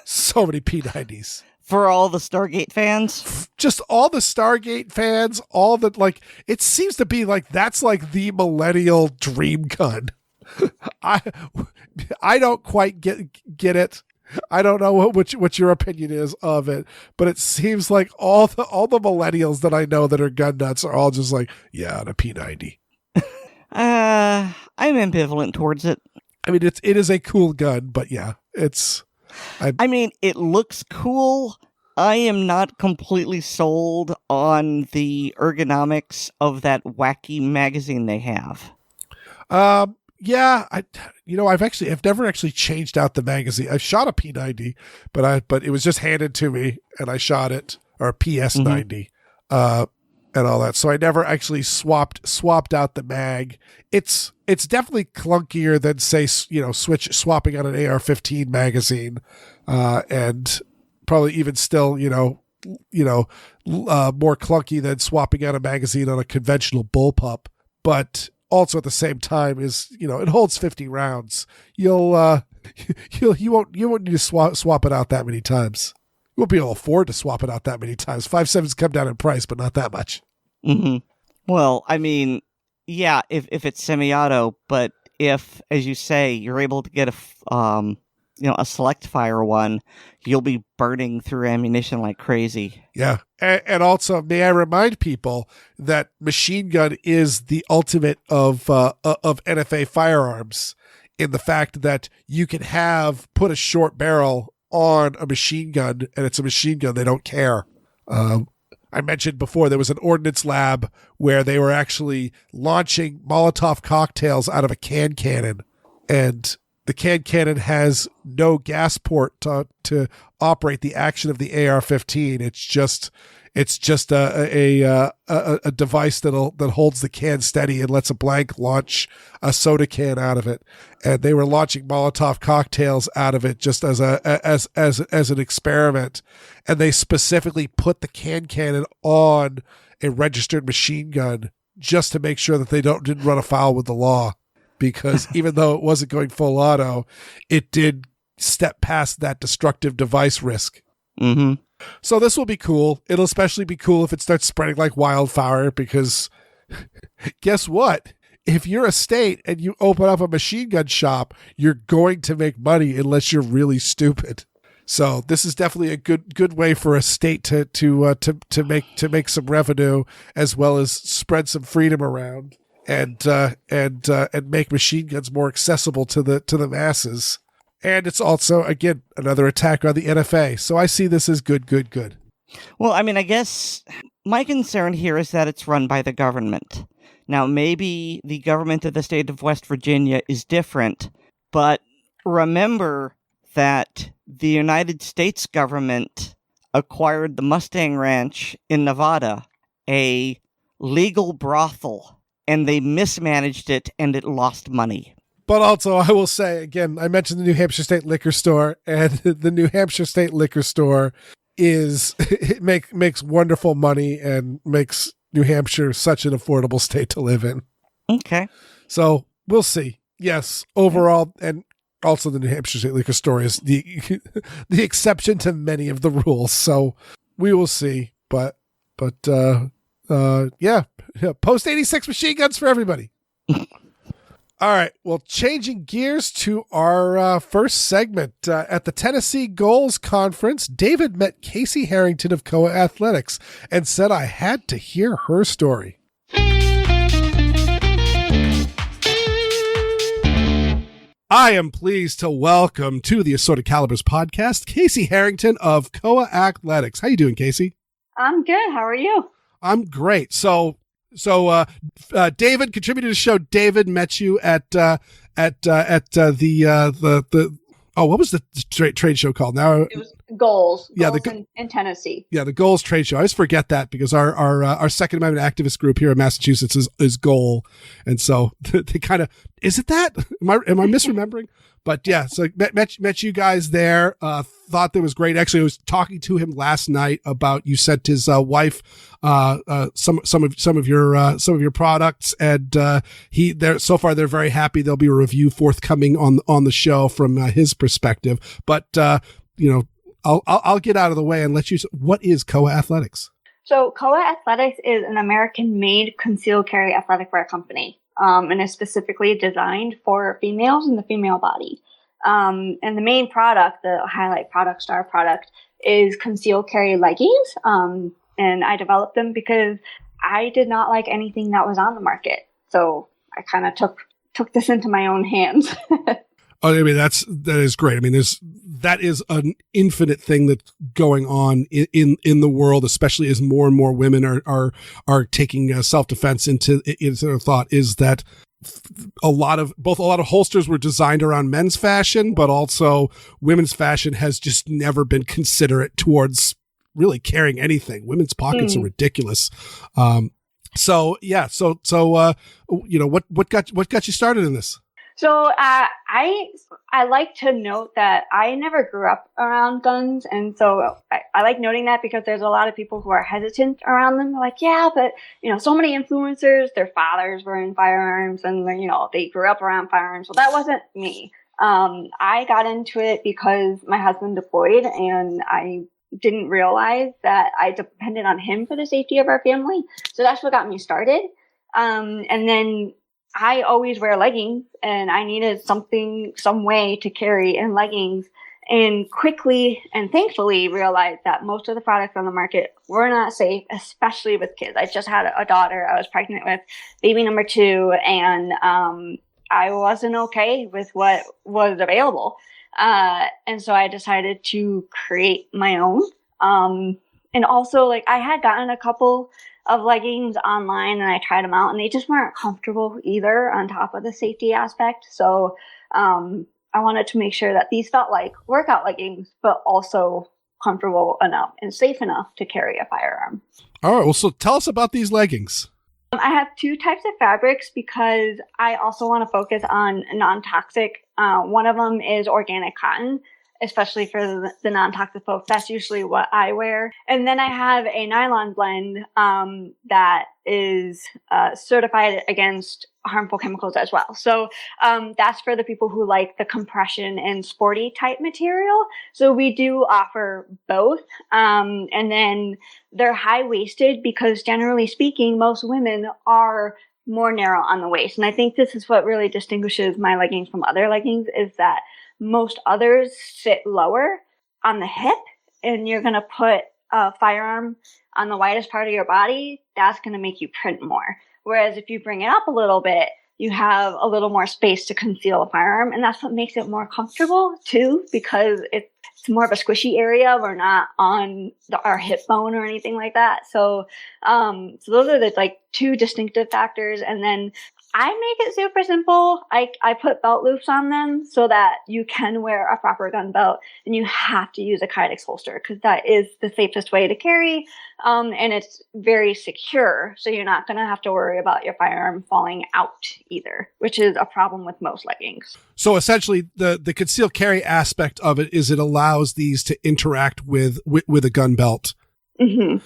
So many P90s. For all the Stargate fans? Just all the Stargate fans, all the, like, it seems to be like that's like the millennial dream gun. I don't quite get it. I don't know what your opinion is of it, but it seems like all the millennials that I know that are gun nuts are all just like, yeah, the P90. I'm ambivalent towards it. I mean, it is a cool gun, but yeah, I mean, it looks cool. I am not completely sold on the ergonomics of that wacky magazine they have. Yeah, I've never actually changed out the magazine. I've shot a P90, but it was just handed to me and I shot it, or a PS90, and all that. So I never actually swapped out the mag. It's definitely clunkier than, say, swapping out an AR-15 magazine, and probably even still, more clunky than swapping out a magazine on a conventional bullpup. But also at the same time is, it holds 50 rounds. You won't need to swap it out that many times. You won't be able to afford to swap it out that many times. 5.7's come down in price, but not that much. Mm-hmm. Well, I mean, yeah, if it's semi-auto, but if, as you say, you're able to get a select fire one, you'll be burning through ammunition like crazy. Yeah. And also, may I remind people that machine gun is the ultimate of NFA firearms, in the fact that you can put a short barrel on a machine gun, and it's a machine gun. They don't care. I mentioned before there was an ordnance lab where they were actually launching Molotov cocktails out of a can cannon, and the can cannon has no gas port to operate the action of the AR-15. It's just a device that holds the can steady and lets a blank launch a soda can out of it. And they were launching Molotov cocktails out of it just as an experiment. And they specifically put the can cannon on a registered machine gun just to make sure that they didn't run afoul with the law. Because even though it wasn't going full auto, it did step past that destructive device risk. Mm-hmm. So this will be cool. It'll especially be cool if it starts spreading like wildfire, because guess what? If you're a state and you open up a machine gun shop, you're going to make money unless you're really stupid. So this is definitely a good way for a state to make some revenue, as well as spread some freedom around. And make machine guns more accessible to the masses. And it's also, again, another attack on the NFA. So I see this as good. Well, I mean, I guess my concern here is that it's run by the government. Now, maybe the government of the state of West Virginia is different, but remember that the United States government acquired the Mustang Ranch in Nevada, a legal brothel, and they mismanaged it, and it lost money. But also, I will say, again, I mentioned the New Hampshire State Liquor Store, and the New Hampshire State Liquor Store makes wonderful money and makes New Hampshire such an affordable state to live in. Okay. So we'll see. Yes, overall, and also the New Hampshire State Liquor Store is the exception to many of the rules. So we will see. But yeah, post 86 machine guns for everybody. All right. Well, changing gears to our first segment. At the Tennessee Goals Conference, David met Casey Harrington of GOA Athletics and said I had to hear her story. I am pleased to welcome to the Assorted Calibers podcast, Casey Harrington of GOA Athletics. How you doing, Casey? I'm good. How are you? I'm great. So David contributed to the show. David met you at the what was the trade show called? Now it was Goals. Yeah, in Tennessee. Yeah, the Goals trade show. I always forget that because our Second Amendment activist group here in Massachusetts is Goal, and so they kind of, is it that? Am I misremembering? But yeah, so met you guys there. Thought that was great. Actually, I was talking to him last night about, you sent his wife some of your products, and so far they're very happy. There'll be a review forthcoming on the show from his perspective. But I'll get out of the way and let you. What is GOA Athletics? So GOA Athletics is an American-made concealed carry athletic wear company, and is specifically designed for females and the female body. And the main product, the highlight product, star product, is concealed carry leggings. And I developed them because I did not like anything that was on the market. So I kind of took this into my own hands. Oh, I mean, that is great. I mean, that is an infinite thing that's going on in the world, especially as more and more women are taking self-defense into their thought, is that a lot of holsters were designed around men's fashion, but also women's fashion has just never been considerate towards really carrying anything. Women's pockets are ridiculous. So what got you started in this? So I like to note that I never grew up around guns, and so I like noting that because there's a lot of people who are hesitant around them. They're like, yeah, but so many influencers, their fathers were in firearms, and they grew up around firearms. Well, that wasn't me. I got into it because my husband deployed, and I didn't realize that I depended on him for the safety of our family. So that's what got me started. And then I always wear leggings, and I needed some way to carry in leggings, and quickly and thankfully realized that most of the products on the market were not safe, especially with kids. I just had a daughter. I was pregnant with baby number 2, and I wasn't okay with what was available. And so I decided to create my own. And also, I had gotten a couple of leggings online, and I tried them out, and they just weren't comfortable either on top of the safety aspect. So I wanted to make sure that these felt like workout leggings, but also comfortable enough and safe enough to carry a firearm. All right. Well, so tell us about these leggings. I have 2 types of fabrics because I also want to focus on non-toxic. One of them is organic cotton, especially for the non-toxic folks. That's usually what I wear. And then I have a nylon blend that is certified against harmful chemicals as well. So that's for the people who like the compression and sporty type material. So we do offer both. And then they're high-waisted because generally speaking, most women are more narrow on the waist. And I think this is what really distinguishes my leggings from other leggings, is that most others sit lower on the hip, and you're going to put a firearm on the widest part of your body. That's going to make you print more. Whereas if you bring it up a little bit, you have a little more space to conceal a firearm. And that's what makes it more comfortable too, because it's more of a squishy area. We're not on our hip bone or anything like that. So those are the 2 distinctive factors. And then I make it super simple. I put belt loops on them so that you can wear a proper gun belt, and you have to use a Kydex holster because that is the safest way to carry. And it's very secure. So you're not going to have to worry about your firearm falling out either, which is a problem with most leggings. So essentially the concealed carry aspect of it is it allows these to interact with a gun belt. Mm-hmm.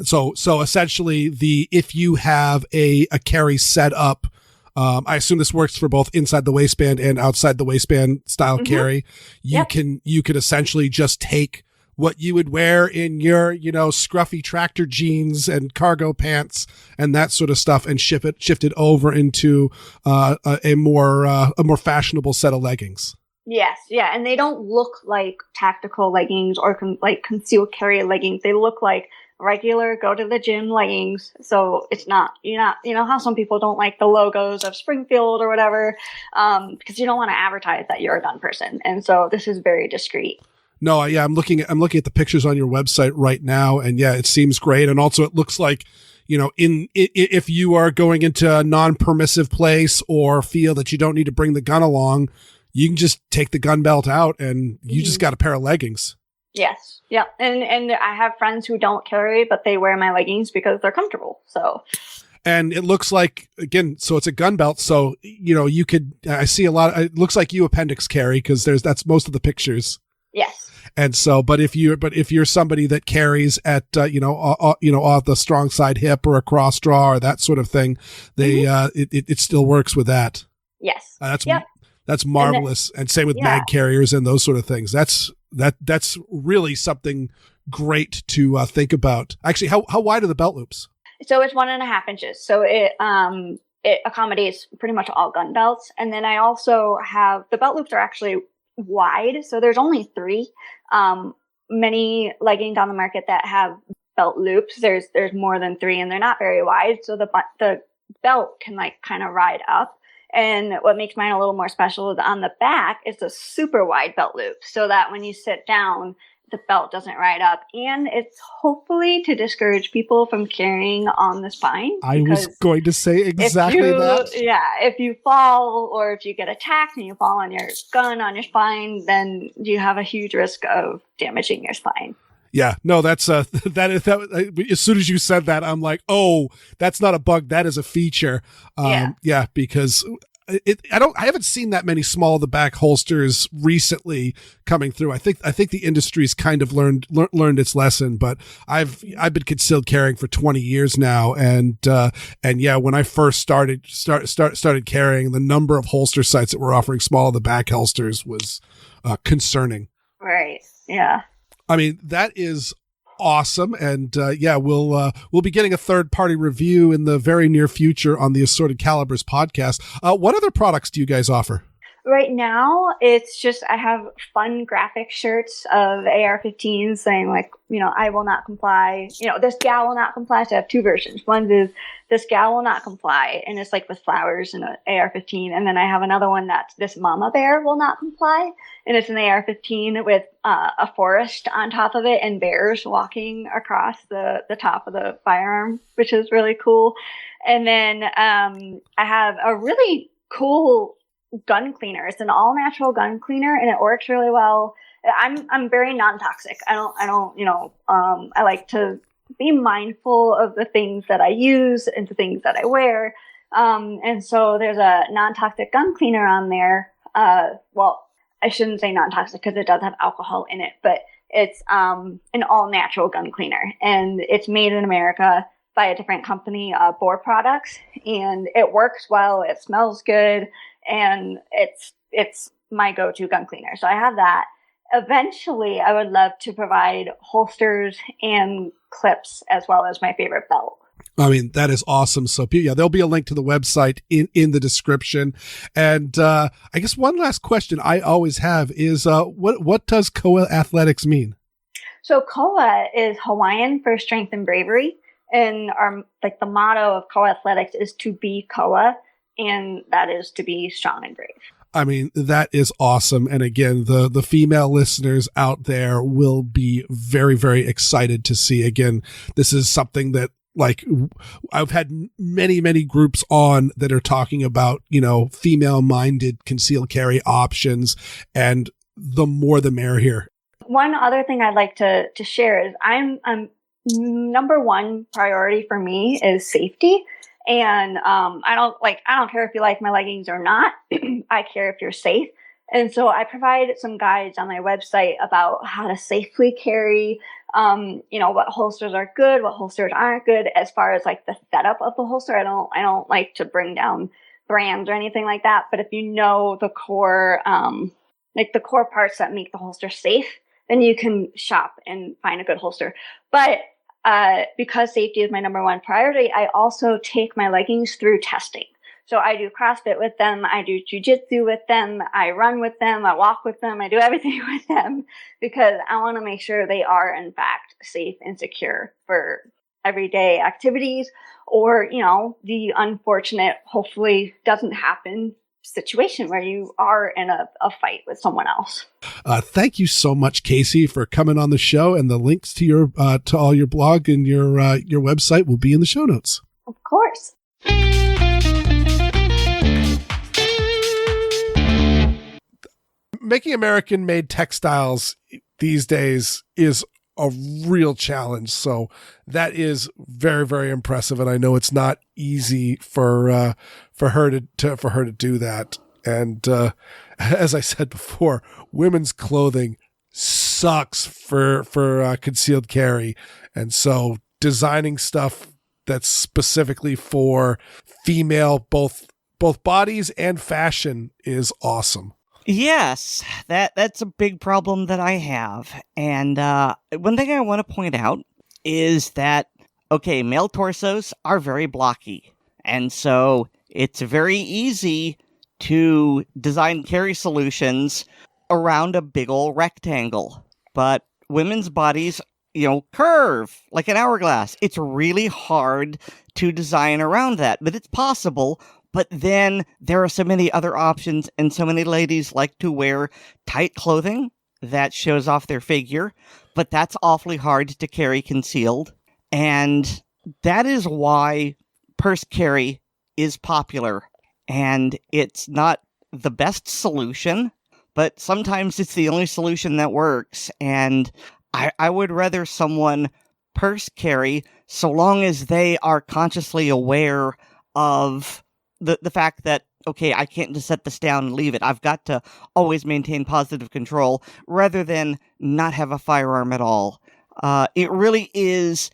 So essentially if you have a carry set up, I assume this works for both inside the waistband and outside the waistband style carry. You can essentially just take what you would wear in your, scruffy tractor jeans and cargo pants and that sort of stuff, and shift it over into a more fashionable set of leggings. Yes, yeah, and they don't look like tactical leggings or concealed carry leggings. They look like regular go to the gym leggings. So it's not, how some people don't like the logos of Springfield or whatever, because you don't want to advertise that you're a gun person. And so this is very discreet. No, yeah, I'm looking at the pictures on your website right now, and yeah, it seems great. And also it looks like, if you are going into a non-permissive place or feel that you don't need to bring the gun along, you can just take the gun belt out and you just got a pair of leggings. Yes. Yeah. And I have friends who don't carry, but they wear my leggings because they're comfortable. So. And it looks like, again, so it's a gun belt. So, you could, I see a lot, it looks like you appendix carry because that's most of the pictures. Yes. And so, but if you're somebody that carries at, off the strong side hip or a cross draw or that sort of thing, it still works with that. Yes. That's marvelous. And same with mag carriers and those sort of things. That's that's really something great to think about. Actually, how wide are the belt loops? So it's 1.5 inches. So it accommodates pretty much all gun belts. And then I also have, the belt loops are actually wide. So there's only 3. Many leggings on the market that have belt loops, there's more than 3, and they're not very wide. So the belt can like kind of ride up. And what makes mine a little more special is on the back, it's a super wide belt loop, so that when you sit down, the belt doesn't ride up. And it's hopefully to discourage people from carrying on the spine. I was going to say exactly that. Yeah, if you fall or if you get attacked and you fall on your gun on your spine, then you have a huge risk of damaging your spine. Yeah, no, that's that as soon as you said that, I'm like, oh, that's not a bug, that is a feature. Yeah, because I haven't seen that many small of the back holsters recently coming through. I think the industry's kind of learned its lesson, but I've been concealed carrying for 20 years now, and yeah, when I first started carrying, the number of holster sites that were offering small of the back holsters was concerning. Right. Yeah. I mean, that is awesome. And yeah, we'll be getting a third-party review in the very near future on the Assorted Calibers podcast. What other products do you guys offer? Right now, it's just I have fun graphic shirts of AR-15s saying, like, you know, I will not comply. You know, this gal will not comply. So I have 2 versions. One is this gal will not comply, and it's like with flowers and an AR-15. And then I have another one that's this mama bear will not comply, and it's an AR-15 with a forest on top of it and bears walking across the top of the firearm, which is really cool. And then I have a really cool gun cleaner. It's an all natural gun cleaner, and it works really well. I'm very non-toxic. I don't, you know, I like to be mindful of the things that I use and the things that I wear. And so there's a non-toxic gun cleaner on there. Well, I shouldn't say non-toxic because it does have alcohol in it, but it's an all natural gun cleaner, and it's made in America by a different company, Boar Products, and it works well. It smells good. And it's my go-to gun cleaner. So I have that. Eventually, I would love to provide holsters and clips as well as my favorite belt. I mean, that is awesome. So yeah, there'll be a link to the website in the description. And I guess one last question I always have is what does COA Athletics mean? So COA is Hawaiian for strength and bravery. And the motto of COA Athletics is to be COA. And that is to be strong and brave. I mean, that is awesome. And again, the female listeners out there will be very, very excited to see. Again, this is something that, like, I've had many, many groups on that are talking about, you know, female-minded concealed carry options, and the more the merrier here. One other thing I'd like to share is I'm number one priority for me is safety. And I don't care if you like my leggings or not. I care if you're safe. And so I provide some guides on my website about how to safely carry, you know, what holsters are good, what holsters aren't good, as far as like the setup of the holster. I don't like to bring down brands or anything like that. But if you know the core, like the core parts that make the holster safe, then you can shop and find a good holster. But because safety is my number one priority, I also take my leggings through testing. So I do CrossFit with them, I do jujitsu with them, I run with them, I walk with them, I do everything with them, because I want to make sure they are in fact safe and secure for everyday activities, or, you know, the unfortunate, hopefully doesn't happen, situation where you are in a fight with someone else. Thank you so much, Casey, for coming on the show, and the links to your to all your blog and your website will be in the show notes. Of course. Making American-made textiles these days is a real challenge. So that is very, very impressive, and I know it's not easy for her to do that. And as I said before, women's clothing sucks for concealed carry, and so designing stuff that's specifically for female both bodies and fashion is awesome. Yes, that's a big problem that I have. And one thing I want to point out is that, okay, male torsos are very blocky. And so it's very easy to design carry solutions around a big old rectangle. But women's bodies, curve like an hourglass. It's really hard to design around that, but it's possible. But then there are so many other options, and so many ladies like to wear tight clothing that shows off their figure, but that's awfully hard to carry concealed. And that is why purse carry is popular. And it's not the best solution, but sometimes it's the only solution that works. And I would rather someone purse carry so long as they are consciously aware of the fact that, okay, I can't just set this down and leave it. I've got to always maintain positive control rather than not have a firearm at all. It really is,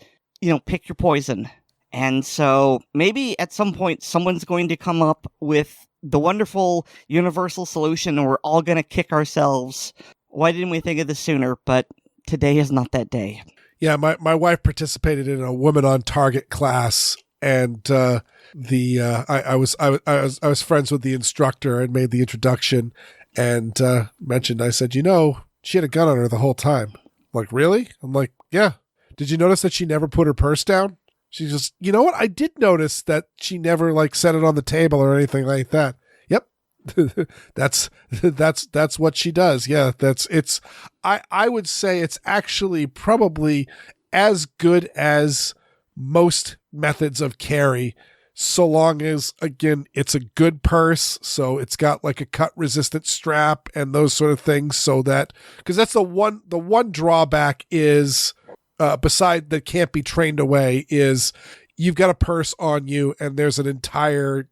pick your poison. And so maybe at some point someone's going to come up with the wonderful universal solution and we're all going to kick ourselves. Why didn't we think of this sooner? But today is not that day. Yeah, my wife participated in a Woman on Target class, and I was friends with the instructor and made the introduction, and mentioned, I said, she had a gun on her the whole time. I'm like, really? I'm like, yeah. Did you notice that she never put her purse down? She just, you know what? I did notice that she never set it on the table or anything like that. Yep. that's what she does. Yeah, I would say it's actually probably as good as most methods of carry, so long as, again, it's a good purse, so it's got a cut resistant strap and those sort of things, so that, because that's the one drawback is, beside that can't be trained away, is you've got a purse on you and there's an entire,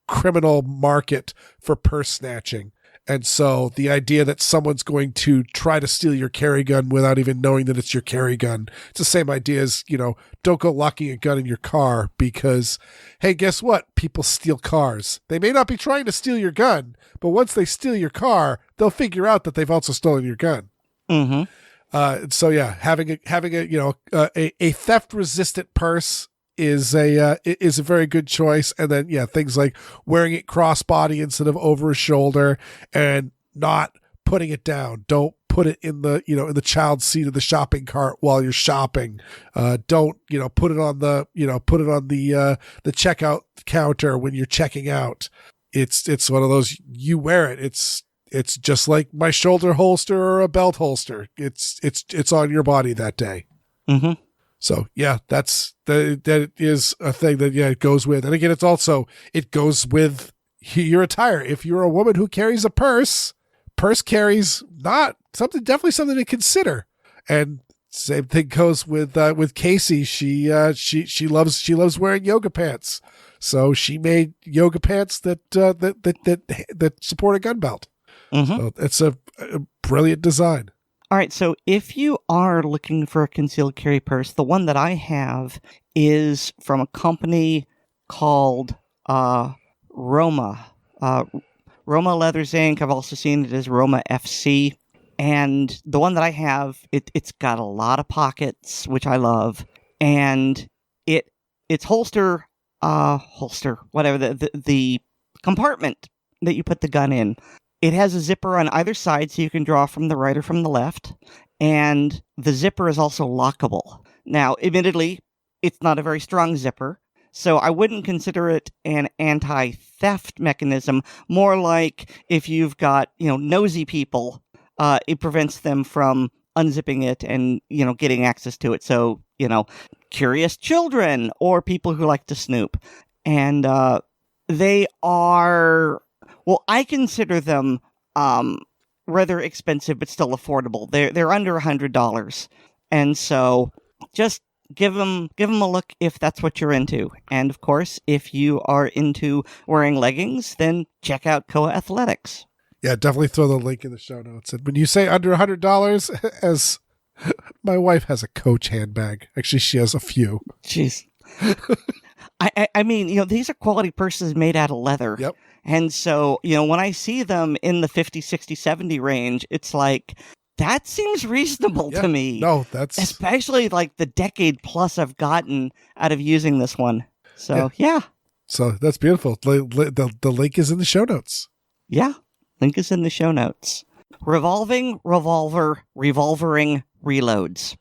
criminal market for purse snatching. And so the idea that someone's going to try to steal your carry gun without even knowing that it's your carry gun, it's the same idea as, don't go locking a gun in your car because, hey, guess what? People steal cars. They may not be trying to steal your gun, but once they steal your car, they'll figure out that they've also stolen your gun. Mm-hmm. So yeah, having a theft resistant purse is a very good choice. And then, yeah, things like wearing it crossbody instead of over a shoulder and not putting it down. Don't put it in the, in the child seat of the shopping cart while you're shopping. Don't, put it on the checkout counter when you're checking out. It's one of those, you wear it. It's just like my shoulder holster or a belt holster. It's on your body that day. Mm-hmm. So yeah, that is a thing that, yeah, it goes with. And again, it goes with your attire. If you're a woman who carries a purse carries definitely something to consider. And same thing goes with Casey. She loves wearing yoga pants. So she made yoga pants that support a gun belt. Mm-hmm. So it's a brilliant design. All right, so if you are looking for a concealed carry purse, the one that I have is from a company called Roma. Roma Leathers Inc. I've also seen it as Roma FC. And the one that I have, it's got a lot of pockets, which I love. And it's holster, whatever, the compartment that you put the gun in. It has a zipper on either side, so you can draw from the right or from the left. And the zipper is also lockable. Now, admittedly, it's not a very strong zipper, so I wouldn't consider it an anti-theft mechanism. More like if you've got, nosy people, it prevents them from unzipping it and, getting access to it. So, curious children or people who like to snoop. And they are... Well, I consider them rather expensive, but still affordable. They're under $100, and so just give them a look if that's what you're into. And of course, if you are into wearing leggings, then check out GOA Athletics. Yeah, definitely throw the link in the show notes. And when you say under $100, as my wife has a Coach handbag. Actually, she has a few. Jeez. I mean, these are quality purses made out of leather. Yep. And so, when I see them in the 50, 60, 70 range, it's like, that seems reasonable to me. No, that's... Especially like the decade plus I've gotten out of using this one. So, yeah. So that's beautiful. The link is in the show notes. Yeah, link is in the show notes. Revolving, revolver, revolvering, reloads.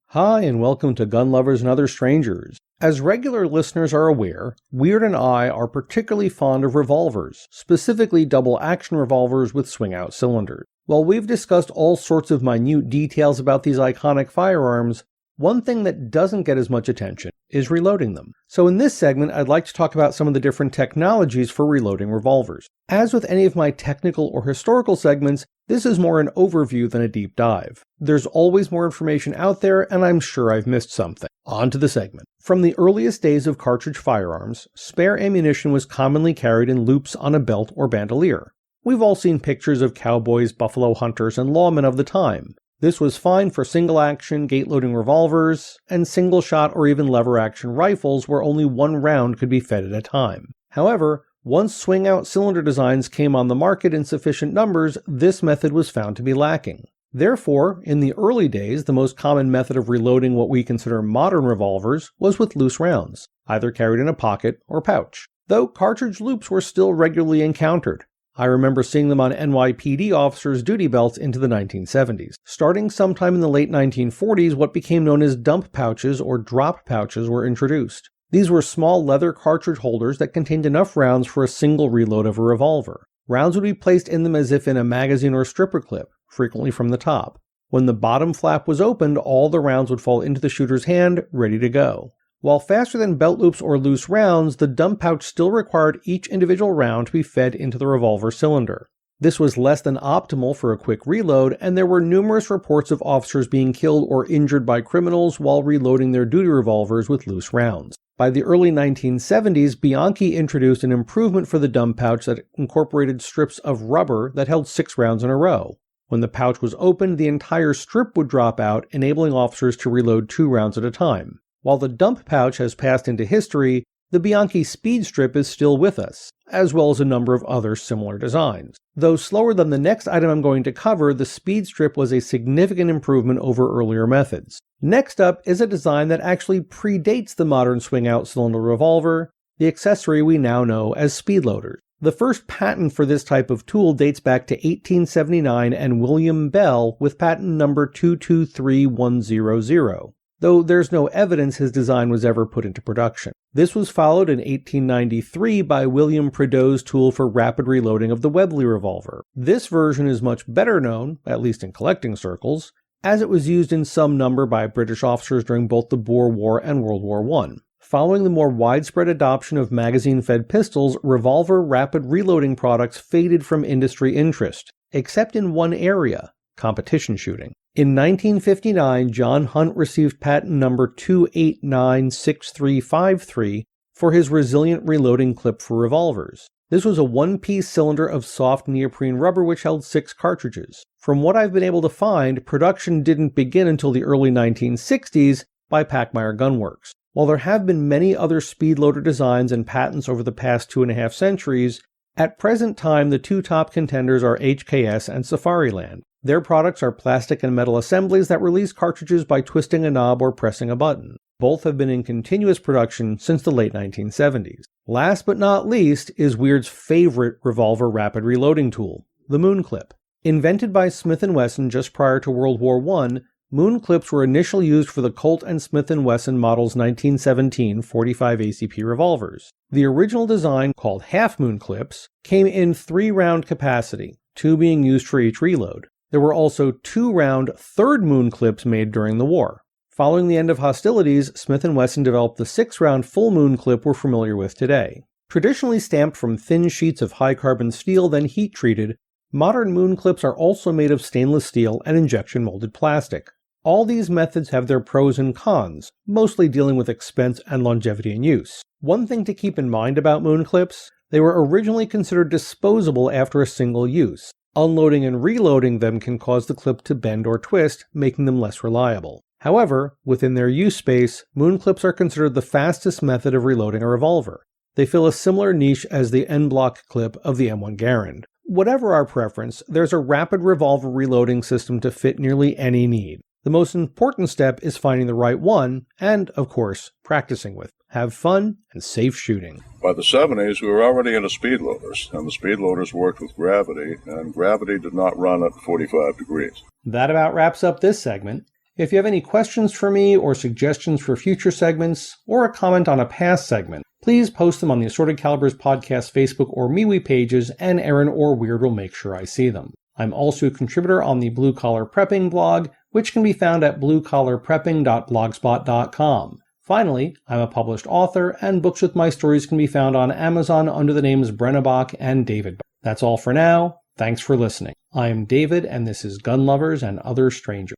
Hi, and welcome to Gun Lovers and Other Strangers. As regular listeners are aware, Weer'd and I are particularly fond of revolvers, specifically double-action revolvers with swing-out cylinders. While we've discussed all sorts of minute details about these iconic firearms, one thing that doesn't get as much attention is reloading them. So in this segment, I'd like to talk about some of the different technologies for reloading revolvers. As with any of my technical or historical segments, this is more an overview than a deep dive. There's always more information out there, and I'm sure I've missed something. On to the segment. From the earliest days of cartridge firearms, spare ammunition was commonly carried in loops on a belt or bandolier. We've all seen pictures of cowboys, buffalo hunters, and lawmen of the time. This was fine for single-action, gate-loading revolvers, and single-shot or even lever-action rifles where only one round could be fed at a time. However, once swing-out cylinder designs came on the market in sufficient numbers, this method was found to be lacking. Therefore, in the early days, the most common method of reloading what we consider modern revolvers was with loose rounds, either carried in a pocket or pouch, though cartridge loops were still regularly encountered. I remember seeing them on NYPD officers' duty belts into the 1970s. Starting sometime in the late 1940s, what became known as dump pouches or drop pouches were introduced. These were small leather cartridge holders that contained enough rounds for a single reload of a revolver. Rounds would be placed in them as if in a magazine or stripper clip, frequently from the top. When the bottom flap was opened, all the rounds would fall into the shooter's hand, ready to go. While faster than belt loops or loose rounds, the dump pouch still required each individual round to be fed into the revolver cylinder. This was less than optimal for a quick reload, and there were numerous reports of officers being killed or injured by criminals while reloading their duty revolvers with loose rounds. By the early 1970s, Bianchi introduced an improvement for the dump pouch that incorporated strips of rubber that held 6 rounds in a row. When the pouch was opened, the entire strip would drop out, enabling officers to reload 2 rounds at a time. While the dump pouch has passed into history, the Bianchi speed strip is still with us, as well as a number of other similar designs. Though slower than the next item I'm going to cover, the speed strip was a significant improvement over earlier methods. Next up is a design that actually predates the modern swing-out cylinder revolver, the accessory we now know as Speedloaders. The first patent for this type of tool dates back to 1879 and William Bell with patent number 223100. Though there's no evidence his design was ever put into production. This was followed in 1893 by William Prideaux's tool for rapid reloading of the Webley revolver. This version is much better known, at least in collecting circles, as it was used in some number by British officers during both the Boer War and World War I. Following the more widespread adoption of magazine-fed pistols, revolver rapid reloading products faded from industry interest, except in one area, competition shooting. In 1959, John Hunt received patent number 2896353 for his resilient reloading clip for revolvers. This was a one-piece cylinder of soft neoprene rubber which held 6 cartridges. From what I've been able to find, production didn't begin until the early 1960s by Packmeyer Gunworks. While there have been many other Speedloader designs and patents over the past 2.5 centuries, at present time the 2 top contenders are HKS and Safariland. Their products are plastic and metal assemblies that release cartridges by twisting a knob or pressing a button. Both have been in continuous production since the late 1970s. Last but not least is Weer'd's favorite revolver rapid reloading tool, the Moon Clip. Invented by Smith & Wesson just prior to World War I, Moon Clips were initially used for the Colt and Smith & Wesson models 1917 45 ACP revolvers. The original design, called Half Moon Clips, came in 3-round capacity, 2 being used for each reload. There were also 2-round third Moon Clips made during the war. Following the end of hostilities, Smith & Wesson developed the 6-round full Moon Clip we're familiar with today. Traditionally stamped from thin sheets of high-carbon steel then heat-treated, modern Moon Clips are also made of stainless steel and injection-molded plastic. All these methods have their pros and cons, mostly dealing with expense and longevity in use. One thing to keep in mind about Moon Clips, they were originally considered disposable after a single use. Unloading and reloading them can cause the clip to bend or twist, making them less reliable. However, within their use space, moon clips are considered the fastest method of reloading a revolver. They fill a similar niche as the N-block clip of the M1 Garand. Whatever our preference, there's a rapid revolver reloading system to fit nearly any need. The most important step is finding the right one, and, of course, practicing with. Have fun and safe shooting. By the 70s, we were already into Speedloaders, and the Speedloaders worked with gravity, and gravity did not run at 45 degrees. That about wraps up this segment. If you have any questions for me or suggestions for future segments, or a comment on a past segment, please post them on the Assorted Calibers Podcast Facebook or MeWe pages, and Aaron or Weer'd will make sure I see them. I'm also a contributor on the Blue Collar Prepping blog, which can be found at bluecollarprepping.blogspot.com. Finally, I'm a published author, and books with my stories can be found on Amazon under the names Brena, Bock, and David. That's all for now. Thanks for listening. I'm David, and this is Gun Lovers and Other Strangers.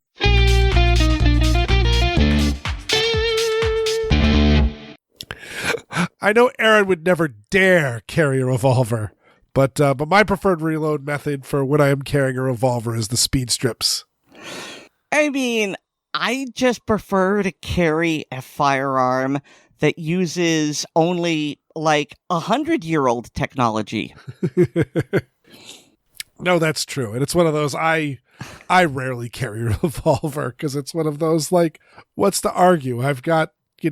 I know Aaron would never dare carry a revolver, but my preferred reload method for when I am carrying a revolver is the speed strips. I mean, I just prefer to carry a firearm that uses only like 100-year-old technology. No, that's true. And it's one of those, I rarely carry a revolver because it's one of those, like, what's to argue? I've got my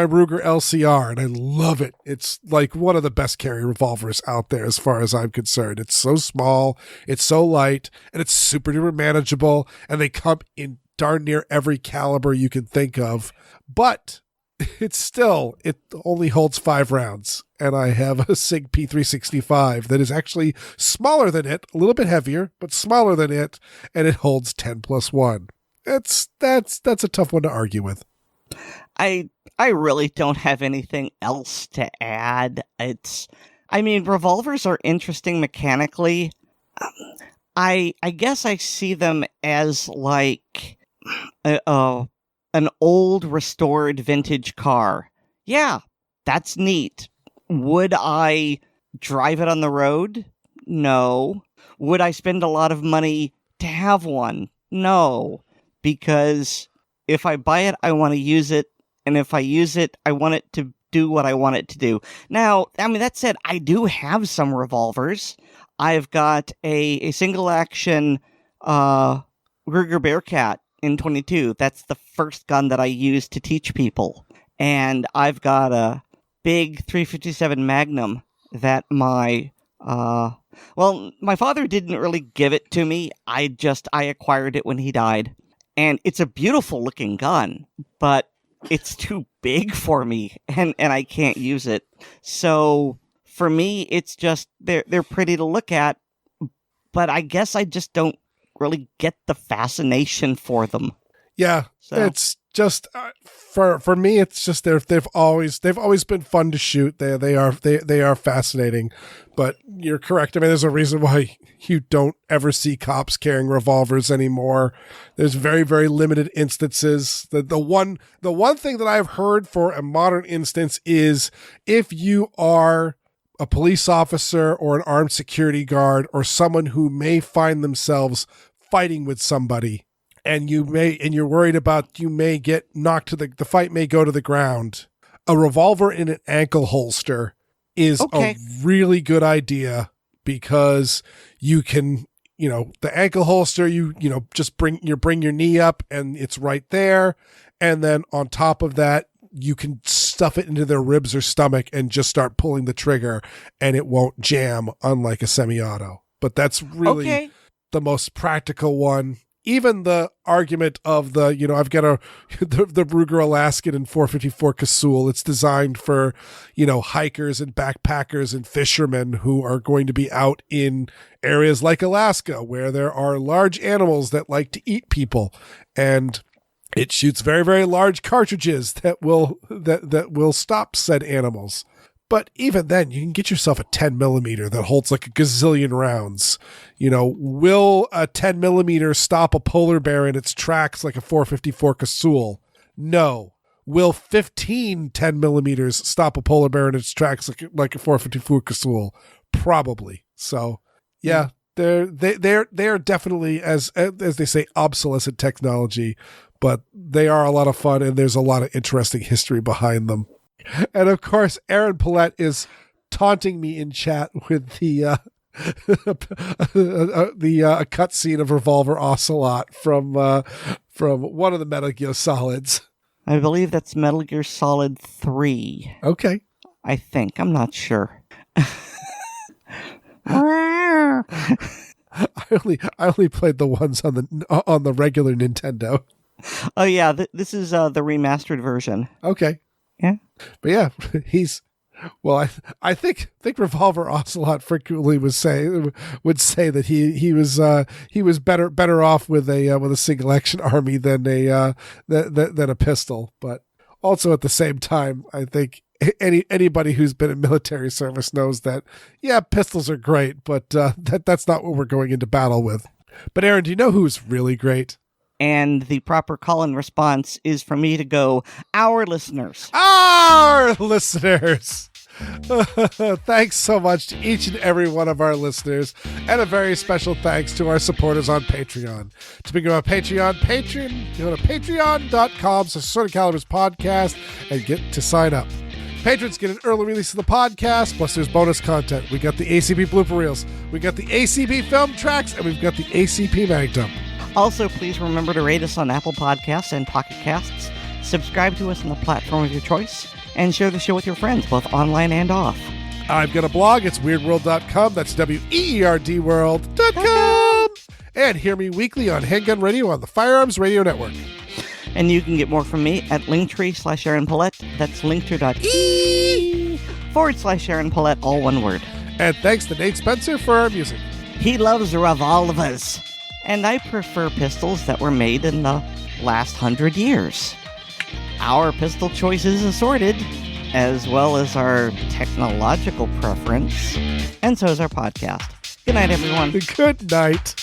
Ruger LCR and I love it. It's like one of the best carry revolvers out there as far as I'm concerned. It's so small, it's so light, and it's super duper manageable, and they come in darn near every caliber you can think of. But it only holds 5 rounds. And I have a SIG P365 that is actually smaller than it, a little bit heavier, but smaller than it, and it holds 10+1. That's a tough one to argue with. I really don't have anything else to add. Revolvers are interesting mechanically. I guess I see them as like an old restored vintage car. Yeah, that's neat. Would I drive it on the road? No. Would I spend a lot of money to have one? No. Because if I buy it, I want to use it. And if I use it, I want it to do what I want it to do. Now, that said, I do have some revolvers. I've got a single action Ruger Bearcat in 22. That's the first gun that I used to teach people. And I've got a big 357 Magnum that my father didn't really give it to me. I acquired it when he died. And it's a beautiful looking gun, but it's too big for me and I can't use it. So for me, it's just, they're pretty to look at, but I guess I just don't really get the fascination for them. Yeah. So. It's just, for me, it's just, they've always been fun to shoot. They are fascinating, but you're correct. There's a reason why you don't ever see cops carrying revolvers anymore. There's very, very limited instances. The one thing that I've heard for a modern instance is if you are a police officer or an armed security guard or someone who may find themselves fighting with somebody, and you're worried about you may get knocked the fight may go to the ground. A revolver in an ankle holster is a really good idea because you can, the ankle holster, just bring your knee up and it's right there. And then on top of that, you can stuff it into their ribs or stomach and just start pulling the trigger and it won't jam, unlike a semi-auto. But that's really the most practical one. Even the argument of I've got the Ruger Alaskan in 454 Casull. It's designed for, hikers and backpackers and fishermen who are going to be out in areas like Alaska where there are large animals that like to eat people. And it shoots very, very large cartridges that will stop said animals. But even then, you can get yourself a 10 millimeter that holds like a gazillion rounds. Will a 10 millimeter stop a polar bear in its tracks like a 454 Casull? No. Will 15 10 millimeters stop a polar bear in its tracks like a 454 Casull? Probably. So, yeah, they're definitely, as they say, obsolescent technology, but they are a lot of fun, and there's a lot of interesting history behind them. And of course, Aaron Paulette is taunting me in chat with the cutscene of Revolver Ocelot from one of the Metal Gear Solids. I believe that's Metal Gear Solid 3. Okay. I think. I'm not sure. I only played the ones on the regular Nintendo. Oh yeah, this is the remastered version. Okay. Yeah. But yeah, I think Revolver Ocelot frequently would say that he was better off with a single action army than a pistol. But also at the same time, I think anybody who's been in military service knows that pistols are great, but that's not what we're going into battle with. But Aaron, do you know who's really great? And the proper call-in response is for me to go, our listeners. Our listeners! Thanks so much to each and every one of our listeners, and a very special thanks to our supporters on Patreon. To become a Patreon patron, go to patreon.com/AssortedCaliberspodcast and get to sign up. Patrons get an early release of the podcast, plus there's bonus content. We got the ACP blooper reels, we got the ACP film tracks, and we've got the ACP mag dump. Also, please remember to rate us on Apple Podcasts and Pocket Casts, subscribe to us on the platform of your choice, and share the show with your friends, both online and off. I've got a blog. It's weerdworld.com. That's weerdworld.com. And hear me weekly on Handgun Radio on the Firearms Radio Network. And you can get more from me at linktree/Aaron Paulette. That's linktree.ee/Aaron Paulette, all one word. And thanks to Nate Spencer for our music. He loves revolvers. And I prefer pistols that were made in the last 100 years. Our pistol choice is assorted, as well as our technological preference, and so is our podcast. Good night, everyone. Good night.